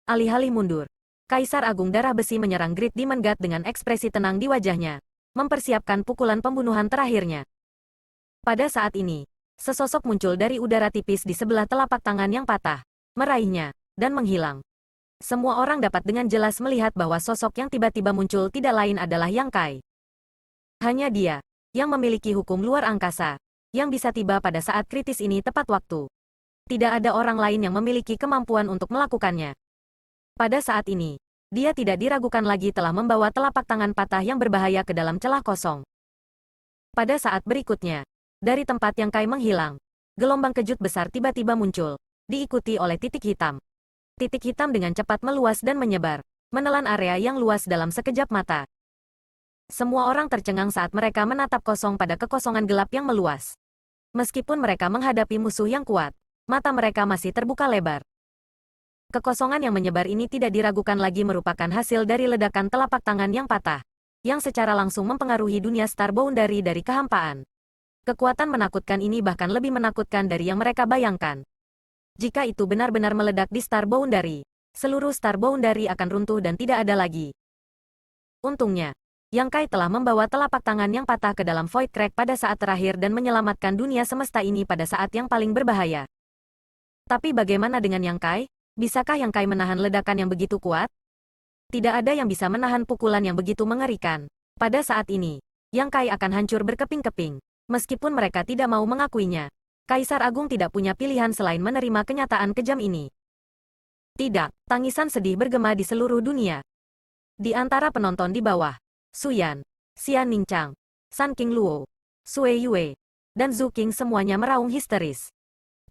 Alih-alih mundur, Kaisar Agung Darah Besi menyerang Great Demon God dengan ekspresi tenang di wajahnya, mempersiapkan pukulan pembunuhan terakhirnya. Pada saat ini, sesosok muncul dari udara tipis di sebelah telapak tangan yang patah, meraihnya, dan menghilang. Semua orang dapat dengan jelas melihat bahwa sosok yang tiba-tiba muncul tidak lain adalah Yang Kai. Hanya dia, yang memiliki hukum luar angkasa, yang bisa tiba pada saat kritis ini tepat waktu. Tidak ada orang lain yang memiliki kemampuan untuk melakukannya. Pada saat ini, dia tidak diragukan lagi telah membawa telapak tangan patah yang berbahaya ke dalam celah kosong. Pada saat berikutnya, dari tempat Yang Kai menghilang, gelombang kejut besar tiba-tiba muncul, diikuti oleh titik hitam. Titik hitam dengan cepat meluas dan menyebar, menelan area yang luas dalam sekejap mata. Semua orang tercengang saat mereka menatap kosong pada kekosongan gelap yang meluas. Meskipun mereka menghadapi musuh yang kuat, mata mereka masih terbuka lebar. Kekosongan yang menyebar ini tidak diragukan lagi merupakan hasil dari ledakan telapak tangan yang patah, yang secara langsung mempengaruhi dunia Star Boundary dari kehampaan. Kekuatan menakutkan ini bahkan lebih menakutkan dari yang mereka bayangkan. Jika itu benar-benar meledak di Star Boundary, seluruh Star Boundary akan runtuh dan tidak ada lagi. Untungnya, Yang Kai telah membawa telapak tangan yang patah ke dalam Void Crack pada saat terakhir dan menyelamatkan dunia semesta ini pada saat yang paling berbahaya. Tapi bagaimana dengan Yang Kai? Bisakah Yang Kai menahan ledakan yang begitu kuat? Tidak ada yang bisa menahan pukulan yang begitu mengerikan. Pada saat ini, Yang Kai akan hancur berkeping-keping. Meskipun mereka tidak mau mengakuinya, Kaisar Agung tidak punya pilihan selain menerima kenyataan kejam ini. Tidak, tangisan sedih bergema di seluruh dunia. Di antara penonton di bawah, Su Yan, Xian Ningchang, Sun King Luo, Sui Yue, dan Zhu Qing semuanya meraung histeris.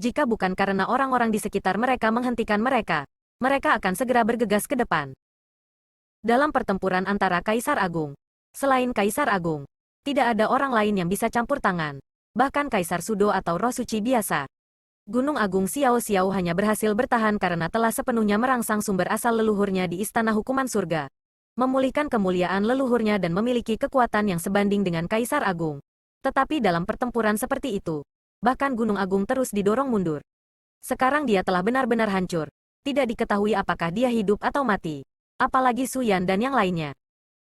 Jika bukan karena orang-orang di sekitar mereka menghentikan mereka, mereka akan segera bergegas ke depan. Dalam pertempuran antara Kaisar Agung, selain Kaisar Agung, tidak ada orang lain yang bisa campur tangan, bahkan Kaisar Sudo atau Roh Suci biasa. Gunung Agung Xiao Xiao hanya berhasil bertahan karena telah sepenuhnya merangsang sumber asal leluhurnya di Istana Hukuman Surga, memulihkan kemuliaan leluhurnya dan memiliki kekuatan yang sebanding dengan Kaisar Agung. Tetapi dalam pertempuran seperti itu, bahkan Gunung Agung terus didorong mundur. Sekarang dia telah benar-benar hancur. Tidak diketahui apakah dia hidup atau mati. apalagi Su Yan dan yang lainnya.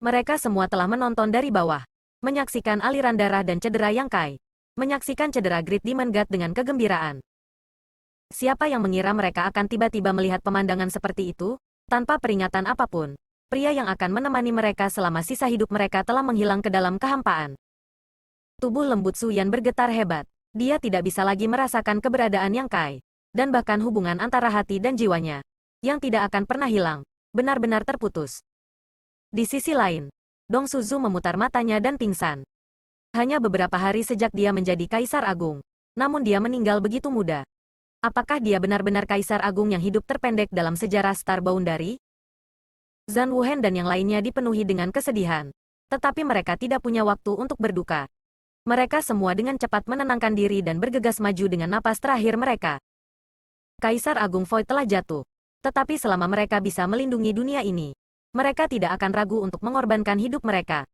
Mereka semua telah menonton dari bawah, menyaksikan aliran darah dan cedera Yang Kai, menyaksikan cedera Great Demon God dengan kegembiraan. Siapa yang mengira mereka akan tiba-tiba melihat pemandangan seperti itu? Tanpa peringatan apapun, pria yang akan menemani mereka selama sisa hidup mereka telah menghilang ke dalam kehampaan. Tubuh lembut Su Yan bergetar hebat. Dia tidak bisa lagi merasakan keberadaan Yang Kai, dan bahkan hubungan antara hati dan jiwanya, yang tidak akan pernah hilang, benar-benar terputus. Di sisi lain, Dong Suzu memutar matanya dan pingsan. Hanya beberapa hari sejak dia menjadi Kaisar Agung, namun dia meninggal begitu muda. Apakah dia benar-benar Kaisar Agung yang hidup terpendek dalam sejarah Star Boundary? Zhan Wuhen dan yang lainnya dipenuhi dengan kesedihan. Tetapi mereka tidak punya waktu untuk berduka. Mereka semua dengan cepat menenangkan diri dan bergegas maju dengan napas terakhir mereka. Kaisar Agung Void telah jatuh. Tetapi selama mereka bisa melindungi dunia ini, mereka tidak akan ragu untuk mengorbankan hidup mereka.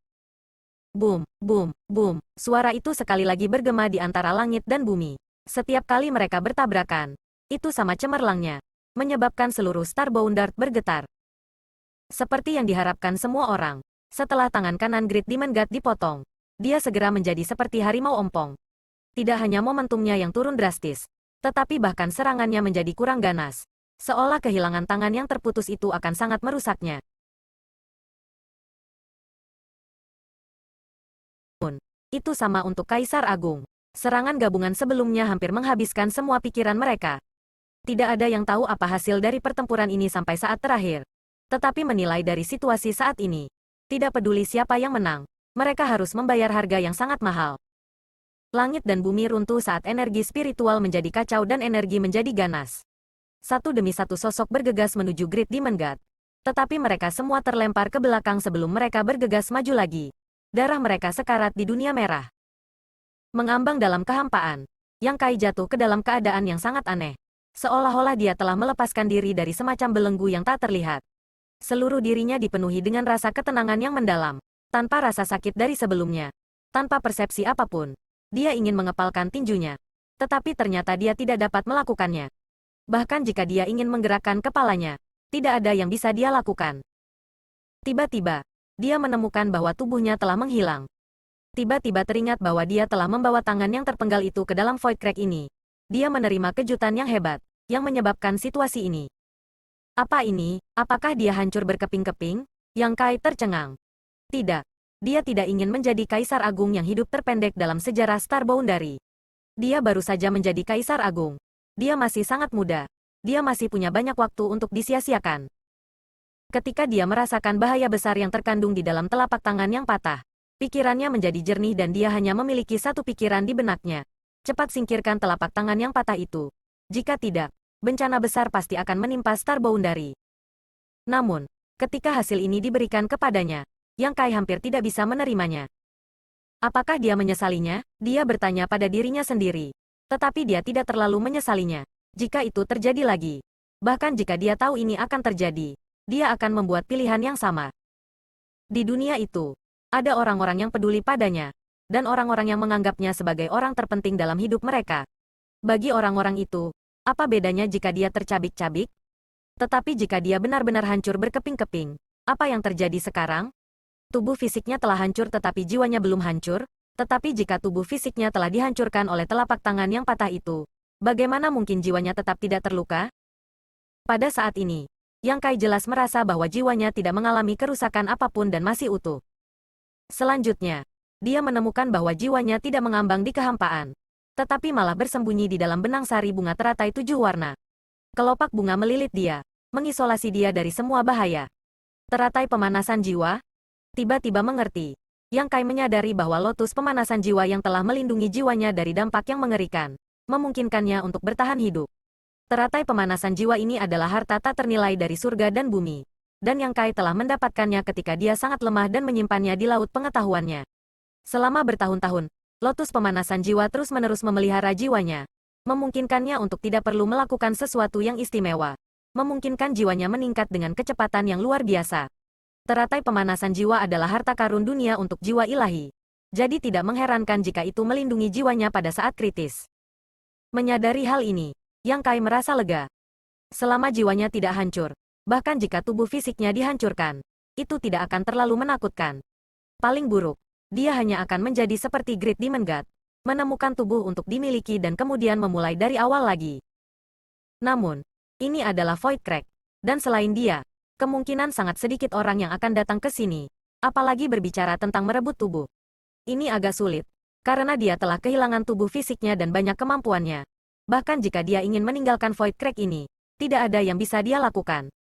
Boom, boom, boom. Suara itu sekali lagi bergema di antara langit dan bumi. Setiap kali mereka bertabrakan, itu sama cemerlangnya, menyebabkan seluruh Star Boundary bergetar. Seperti yang diharapkan semua orang, setelah tangan kanan Great Demon God dipotong, dia segera menjadi seperti harimau ompong. Tidak hanya momentumnya yang turun drastis, tetapi bahkan serangannya menjadi kurang ganas. Seolah kehilangan tangan yang terputus itu akan sangat merusaknya. Itu sama untuk Kaisar Agung. Serangan gabungan sebelumnya hampir menghabiskan semua pikiran mereka. Tidak ada yang tahu apa hasil dari pertempuran ini sampai saat terakhir. Tetapi menilai dari situasi saat ini, tidak peduli siapa yang menang, mereka harus membayar harga yang sangat mahal. Langit dan bumi runtuh saat energi spiritual menjadi kacau dan energi menjadi ganas. Satu demi satu sosok bergegas menuju Great Demon God. Tetapi mereka semua terlempar ke belakang sebelum mereka bergegas maju lagi. Darah mereka sekarat di dunia merah. Mengambang dalam kehampaan, Yang Kai jatuh ke dalam keadaan yang sangat aneh. Seolah-olah dia telah melepaskan diri dari semacam belenggu yang tak terlihat. Seluruh dirinya dipenuhi dengan rasa ketenangan yang mendalam, tanpa rasa sakit dari sebelumnya. Tanpa persepsi apapun, dia ingin mengepalkan tinjunya. Tetapi ternyata dia tidak dapat melakukannya. Bahkan jika dia ingin menggerakkan kepalanya, tidak ada yang bisa dia lakukan. Tiba-tiba, dia menemukan bahwa tubuhnya telah menghilang. Tiba-tiba teringat bahwa dia telah membawa tangan yang terpenggal itu ke dalam Void Crack ini. Dia menerima kejutan yang hebat, yang menyebabkan situasi ini. Apa ini? Apakah dia hancur berkeping-keping? Yang Kai tercengang. Tidak. Dia tidak ingin menjadi Kaisar Agung yang hidup terpendek dalam sejarah Star Boundary. Dia baru saja menjadi Kaisar Agung. Dia masih sangat muda. Dia masih punya banyak waktu untuk disia-siakan. Ketika dia merasakan bahaya besar yang terkandung di dalam telapak tangan yang patah, pikirannya menjadi jernih dan dia hanya memiliki satu pikiran di benaknya. Cepat singkirkan telapak tangan yang patah itu. Jika tidak, bencana besar pasti akan menimpa Star Boundary. Namun, ketika hasil ini diberikan kepadanya, Yang Kai hampir tidak bisa menerimanya. Apakah dia menyesalinya? Dia bertanya pada dirinya sendiri. Tetapi dia tidak terlalu menyesalinya. Jika itu terjadi lagi, bahkan jika dia tahu ini akan terjadi, dia akan membuat pilihan yang sama. Di dunia itu, ada orang-orang yang peduli padanya, dan orang-orang yang menganggapnya sebagai orang terpenting dalam hidup mereka. Bagi orang-orang itu, apa bedanya jika dia tercabik-cabik? Tetapi jika dia benar-benar hancur berkeping-keping, apa yang terjadi sekarang? Tubuh fisiknya telah hancur tetapi jiwanya belum hancur. Tetapi jika tubuh fisiknya telah dihancurkan oleh telapak tangan yang patah itu, bagaimana mungkin jiwanya tetap tidak terluka? Pada saat ini, Yang Kai jelas merasa bahwa jiwanya tidak mengalami kerusakan apapun dan masih utuh. Selanjutnya, dia menemukan bahwa jiwanya tidak mengambang di kehampaan, tetapi malah bersembunyi di dalam benang sari bunga teratai 7 warna. Kelopak bunga melilit dia, mengisolasi dia dari semua bahaya. Teratai pemanasan jiwa? Tiba-tiba mengerti. Yang Kai menyadari bahwa lotus pemanasan jiwa yang telah melindungi jiwanya dari dampak yang mengerikan, memungkinkannya untuk bertahan hidup. Teratai pemanasan jiwa ini adalah harta tak ternilai dari surga dan bumi. Dan Yang Kai telah mendapatkannya ketika dia sangat lemah dan menyimpannya di laut pengetahuannya. Selama bertahun-tahun, lotus pemanasan jiwa terus-menerus memelihara jiwanya, memungkinkannya untuk tidak perlu melakukan sesuatu yang istimewa, memungkinkan jiwanya meningkat dengan kecepatan yang luar biasa. Teratai pemanasan jiwa adalah harta karun dunia untuk jiwa ilahi. Jadi tidak mengherankan jika itu melindungi jiwanya pada saat kritis. Menyadari hal ini, Yang Kai merasa lega. Selama jiwanya tidak hancur, Bahkan jika tubuh fisiknya dihancurkan, itu tidak akan terlalu menakutkan. Paling buruk, dia hanya akan menjadi seperti Great Demon God, menemukan tubuh untuk dimiliki dan kemudian memulai dari awal lagi. Namun, ini adalah Void Crack, dan selain dia, kemungkinan sangat sedikit orang yang akan datang ke sini, apalagi berbicara tentang merebut tubuh. Ini agak sulit, karena dia telah kehilangan tubuh fisiknya dan banyak kemampuannya. Bahkan jika dia ingin meninggalkan Void Crack ini, tidak ada yang bisa dia lakukan.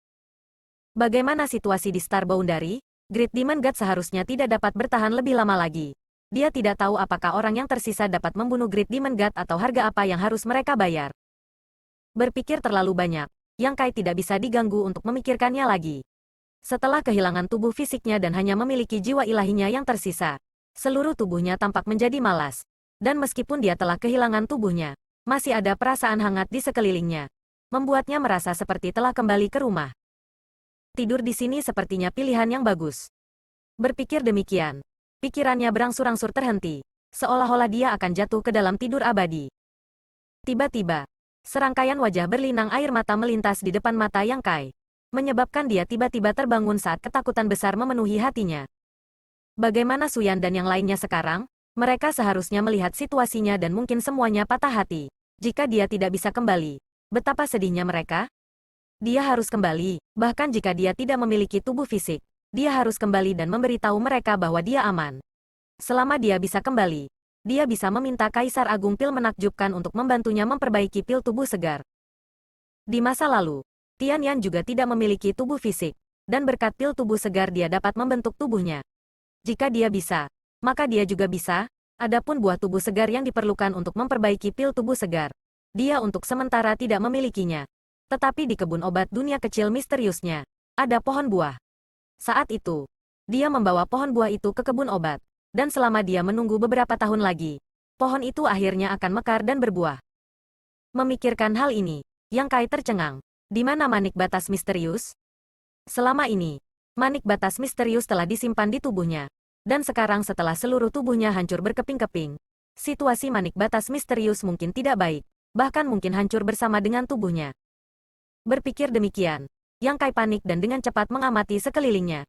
Bagaimana situasi di Star Boundary? Great Demon God seharusnya tidak dapat bertahan lebih lama lagi. Dia tidak tahu apakah orang yang tersisa dapat membunuh Great Demon God atau harga apa yang harus mereka bayar. Berpikir terlalu banyak, Yang Kai tidak bisa diganggu untuk memikirkannya lagi. Setelah kehilangan tubuh fisiknya dan hanya memiliki jiwa ilahinya yang tersisa, seluruh tubuhnya tampak menjadi malas. Dan meskipun dia telah kehilangan tubuhnya, masih ada perasaan hangat di sekelilingnya, membuatnya merasa seperti telah kembali ke rumah. Tidur di sini sepertinya pilihan yang bagus. Berpikir demikian, pikirannya berangsur-angsur terhenti, seolah-olah dia akan jatuh ke dalam tidur abadi. Tiba-tiba, serangkaian wajah berlinang air mata melintas di depan mata Yang Kai, menyebabkan dia tiba-tiba terbangun saat ketakutan besar memenuhi hatinya. Bagaimana Suyan dan yang lainnya sekarang? Mereka seharusnya melihat situasinya dan mungkin semuanya patah hati. Jika dia tidak bisa kembali, betapa sedihnya mereka? Dia harus kembali, bahkan jika dia tidak memiliki tubuh fisik, dia harus kembali dan memberitahu mereka bahwa dia aman. Selama dia bisa kembali, dia bisa meminta Kaisar Agung Pil menakjubkan untuk membantunya memperbaiki pil tubuh segar. Di masa lalu, Tian Yan juga tidak memiliki tubuh fisik, dan berkat pil tubuh segar dia dapat membentuk tubuhnya. Jika dia bisa, maka dia juga bisa. Adapun buah tubuh segar yang diperlukan untuk memperbaiki pil tubuh segar, dia untuk sementara tidak memilikinya. Tetapi di kebun obat dunia kecil misteriusnya, ada pohon buah. Saat itu, dia membawa pohon buah itu ke kebun obat, dan selama dia menunggu beberapa tahun lagi, pohon itu akhirnya akan mekar dan berbuah. Memikirkan hal ini, Yang Kai tercengang. Di mana manik batas misterius? Selama ini, manik batas misterius telah disimpan di tubuhnya, dan sekarang setelah seluruh tubuhnya hancur berkeping-keping, situasi manik batas misterius mungkin tidak baik, bahkan mungkin hancur bersama dengan tubuhnya. Berpikir demikian, Yang Kai panik dan dengan cepat mengamati sekelilingnya.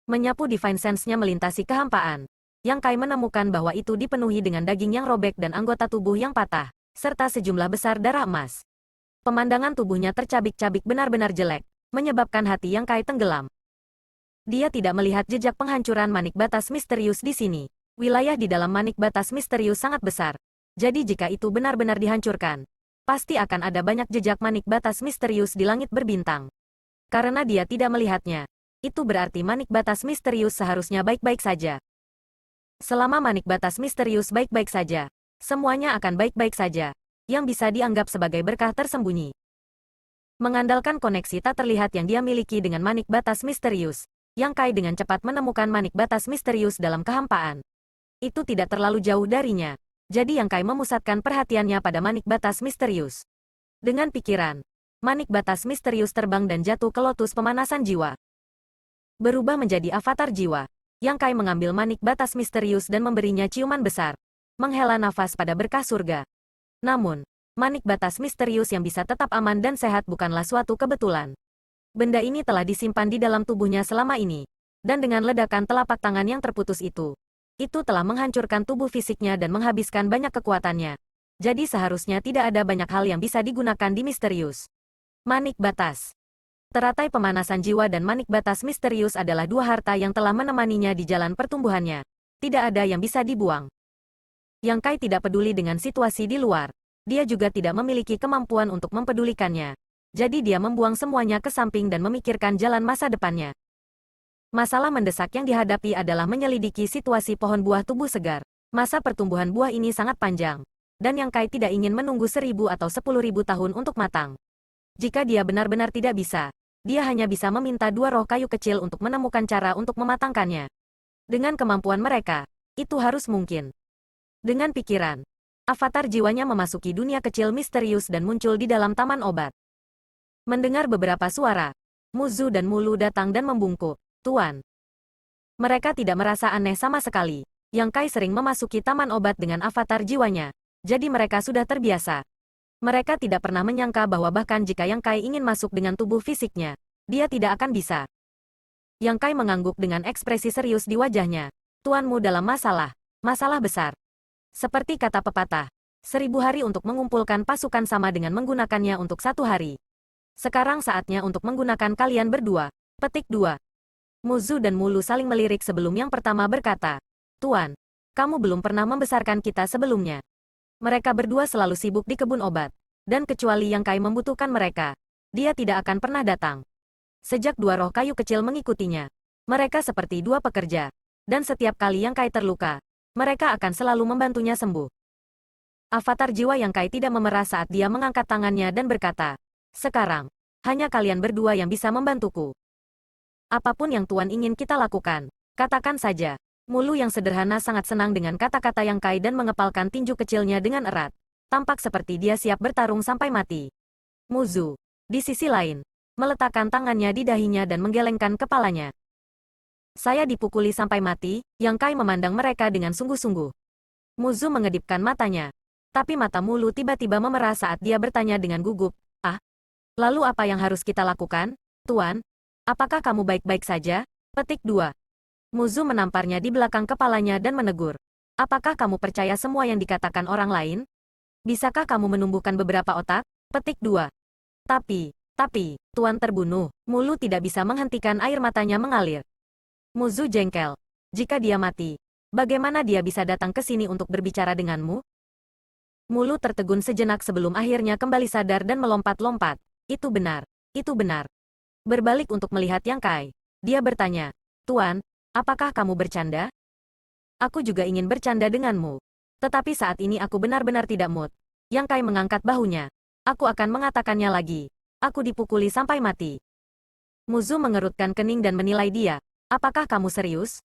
Menyapu Divine Sense-nya melintasi kehampaan. Yang Kai menemukan bahwa itu dipenuhi dengan daging yang robek dan anggota tubuh yang patah, serta sejumlah besar darah emas. Pemandangan tubuhnya tercabik-cabik benar-benar jelek, menyebabkan hati Yang Kai tenggelam. Dia tidak melihat jejak penghancuran manik batas misterius di sini. Wilayah di dalam manik batas misterius sangat besar. Jadi jika itu benar-benar dihancurkan, pasti akan ada banyak jejak manik batas misterius di langit berbintang. Karena dia tidak melihatnya, itu berarti manik batas misterius seharusnya baik-baik saja. Selama manik batas misterius baik-baik saja, semuanya akan baik-baik saja, yang bisa dianggap sebagai berkah tersembunyi. Mengandalkan koneksi tak terlihat yang dia miliki dengan manik batas misterius, Yang Kai dengan cepat menemukan manik batas misterius dalam kehampaan. Itu tidak terlalu jauh darinya. Jadi Yang Kai memusatkan perhatiannya pada manik batas misterius. Dengan pikiran, manik batas misterius terbang dan jatuh ke lotus pemanasan jiwa. Berubah menjadi avatar jiwa, Yang Kai mengambil manik batas misterius dan memberinya ciuman besar. Menghela nafas pada berkah surga. Namun, manik batas misterius yang bisa tetap aman dan sehat bukanlah suatu kebetulan. Benda ini telah disimpan di dalam tubuhnya selama ini. Dan dengan ledakan telapak tangan yang terputus itu telah menghancurkan tubuh fisiknya dan menghabiskan banyak kekuatannya. Jadi seharusnya tidak ada banyak hal yang bisa digunakan di misterius. Manik batas. Teratai pemanasan jiwa dan manik batas misterius adalah dua harta yang telah menemaninya di jalan pertumbuhannya. Tidak ada yang bisa dibuang. Yang Kai tidak peduli dengan situasi di luar. Dia juga tidak memiliki kemampuan untuk mempedulikannya. Jadi dia membuang semuanya ke samping dan memikirkan jalan masa depannya. Masalah mendesak yang dihadapi adalah menyelidiki situasi pohon buah tubuh segar. Masa pertumbuhan buah ini sangat panjang, dan Yang Kai tidak ingin menunggu 1000 atau 10.000 tahun untuk matang. Jika dia benar-benar tidak bisa, dia hanya bisa meminta dua roh kayu kecil untuk menemukan cara untuk mematangkannya. Dengan kemampuan mereka, itu harus mungkin. Dengan pikiran, avatar jiwanya memasuki dunia kecil misterius dan muncul di dalam taman obat. Mendengar beberapa suara, Muzu dan Mulu datang dan membungkuk. Tuan. Mereka tidak merasa aneh sama sekali. Yang Kai sering memasuki taman obat dengan avatar jiwanya. Jadi mereka sudah terbiasa. Mereka tidak pernah menyangka bahwa bahkan jika Yang Kai ingin masuk dengan tubuh fisiknya, Dia tidak akan bisa. Yang Kai mengangguk dengan ekspresi serius di wajahnya. Tuanmu dalam masalah. Masalah besar. Seperti kata pepatah, 1000 hari untuk mengumpulkan pasukan sama dengan menggunakannya untuk 1 hari. Sekarang saatnya untuk menggunakan kalian berdua. Petik 2. Muzu dan Mulu saling melirik sebelum yang pertama berkata, Tuan, kamu belum pernah membesarkan kita sebelumnya. Mereka berdua selalu sibuk di kebun obat. Dan kecuali Yang Kai membutuhkan mereka, dia tidak akan pernah datang. Sejak dua roh kayu kecil mengikutinya, mereka seperti dua pekerja. Dan setiap kali Yang Kai terluka, mereka akan selalu membantunya sembuh. Avatar jiwa Yang Kai tidak memerah saat dia mengangkat tangannya dan berkata, sekarang, hanya kalian berdua yang bisa membantuku. Apapun yang Tuan ingin kita lakukan, katakan saja. Mulu yang sederhana sangat senang dengan kata-kata Yang Kai dan mengepalkan tinju kecilnya dengan erat. Tampak seperti dia siap bertarung sampai mati. Muzu, di sisi lain, meletakkan tangannya di dahinya dan menggelengkan kepalanya. Saya dipukuli sampai mati, Yang Kai memandang mereka dengan sungguh-sungguh. Muzu mengedipkan matanya. Tapi mata Mulu tiba-tiba memerah saat dia bertanya dengan gugup, ah? Lalu apa yang harus kita lakukan, Tuan? Apakah kamu baik-baik saja? Petik 2. Muzu menamparnya di belakang kepalanya dan menegur. Apakah kamu percaya semua yang dikatakan orang lain? Bisakah kamu menumbuhkan beberapa otak? Petik 2. Tapi, Tuan terbunuh. Mulu tidak bisa menghentikan air matanya mengalir. Muzu jengkel. Jika dia mati, bagaimana dia bisa datang ke sini untuk berbicara denganmu? Mulu tertegun sejenak sebelum akhirnya kembali sadar dan melompat-lompat. Itu benar. Itu benar. Berbalik untuk melihat Yang Kai, dia bertanya, Tuan, apakah kamu bercanda? Aku juga ingin bercanda denganmu. Tetapi saat ini aku benar-benar tidak mood. Yang Kai mengangkat bahunya. Aku akan mengatakannya lagi. Aku dipukuli sampai mati. Muzu mengerutkan kening dan menilai dia. Apakah kamu serius?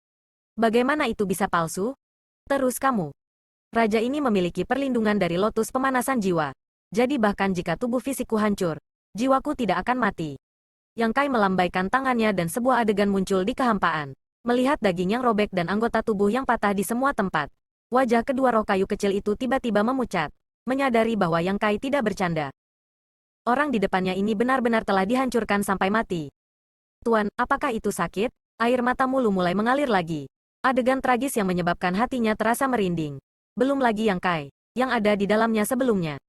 Bagaimana itu bisa palsu? Terus kamu. Raja ini memiliki perlindungan dari lotus pemanasan jiwa. Jadi bahkan jika tubuh fisikku hancur, jiwaku tidak akan mati. Yang Kai melambaikan tangannya dan sebuah adegan muncul di kehampaan. Melihat daging yang robek dan anggota tubuh yang patah di semua tempat. Wajah kedua roh kayu kecil itu tiba-tiba memucat. Menyadari bahwa Yang Kai tidak bercanda. Orang di depannya ini benar-benar telah dihancurkan sampai mati. Tuan, apakah itu sakit? Air mata Mulu mulai mengalir lagi. Adegan tragis yang menyebabkan hatinya terasa merinding. Belum lagi Yang Kai, yang ada di dalamnya sebelumnya.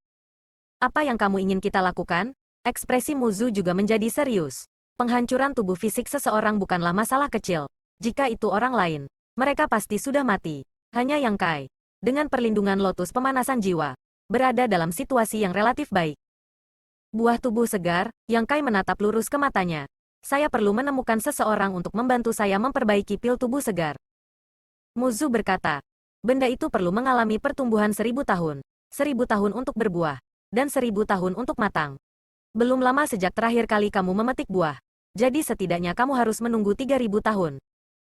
Apa yang kamu ingin kita lakukan? Ekspresi Muzu juga menjadi serius. Penghancuran tubuh fisik seseorang bukanlah masalah kecil. Jika itu orang lain, mereka pasti sudah mati. Hanya Yang Kai, dengan perlindungan lotus pemanasan jiwa, berada dalam situasi yang relatif baik. Buah tubuh segar, Yang Kai menatap lurus ke matanya. Saya perlu menemukan seseorang untuk membantu saya memperbaiki pil tubuh segar. Muzu berkata, benda itu perlu mengalami pertumbuhan 1000 tahun. 1000 tahun untuk berbuah, dan 1000 tahun untuk matang. Belum lama sejak terakhir kali kamu memetik buah. Jadi setidaknya kamu harus menunggu 3000 tahun.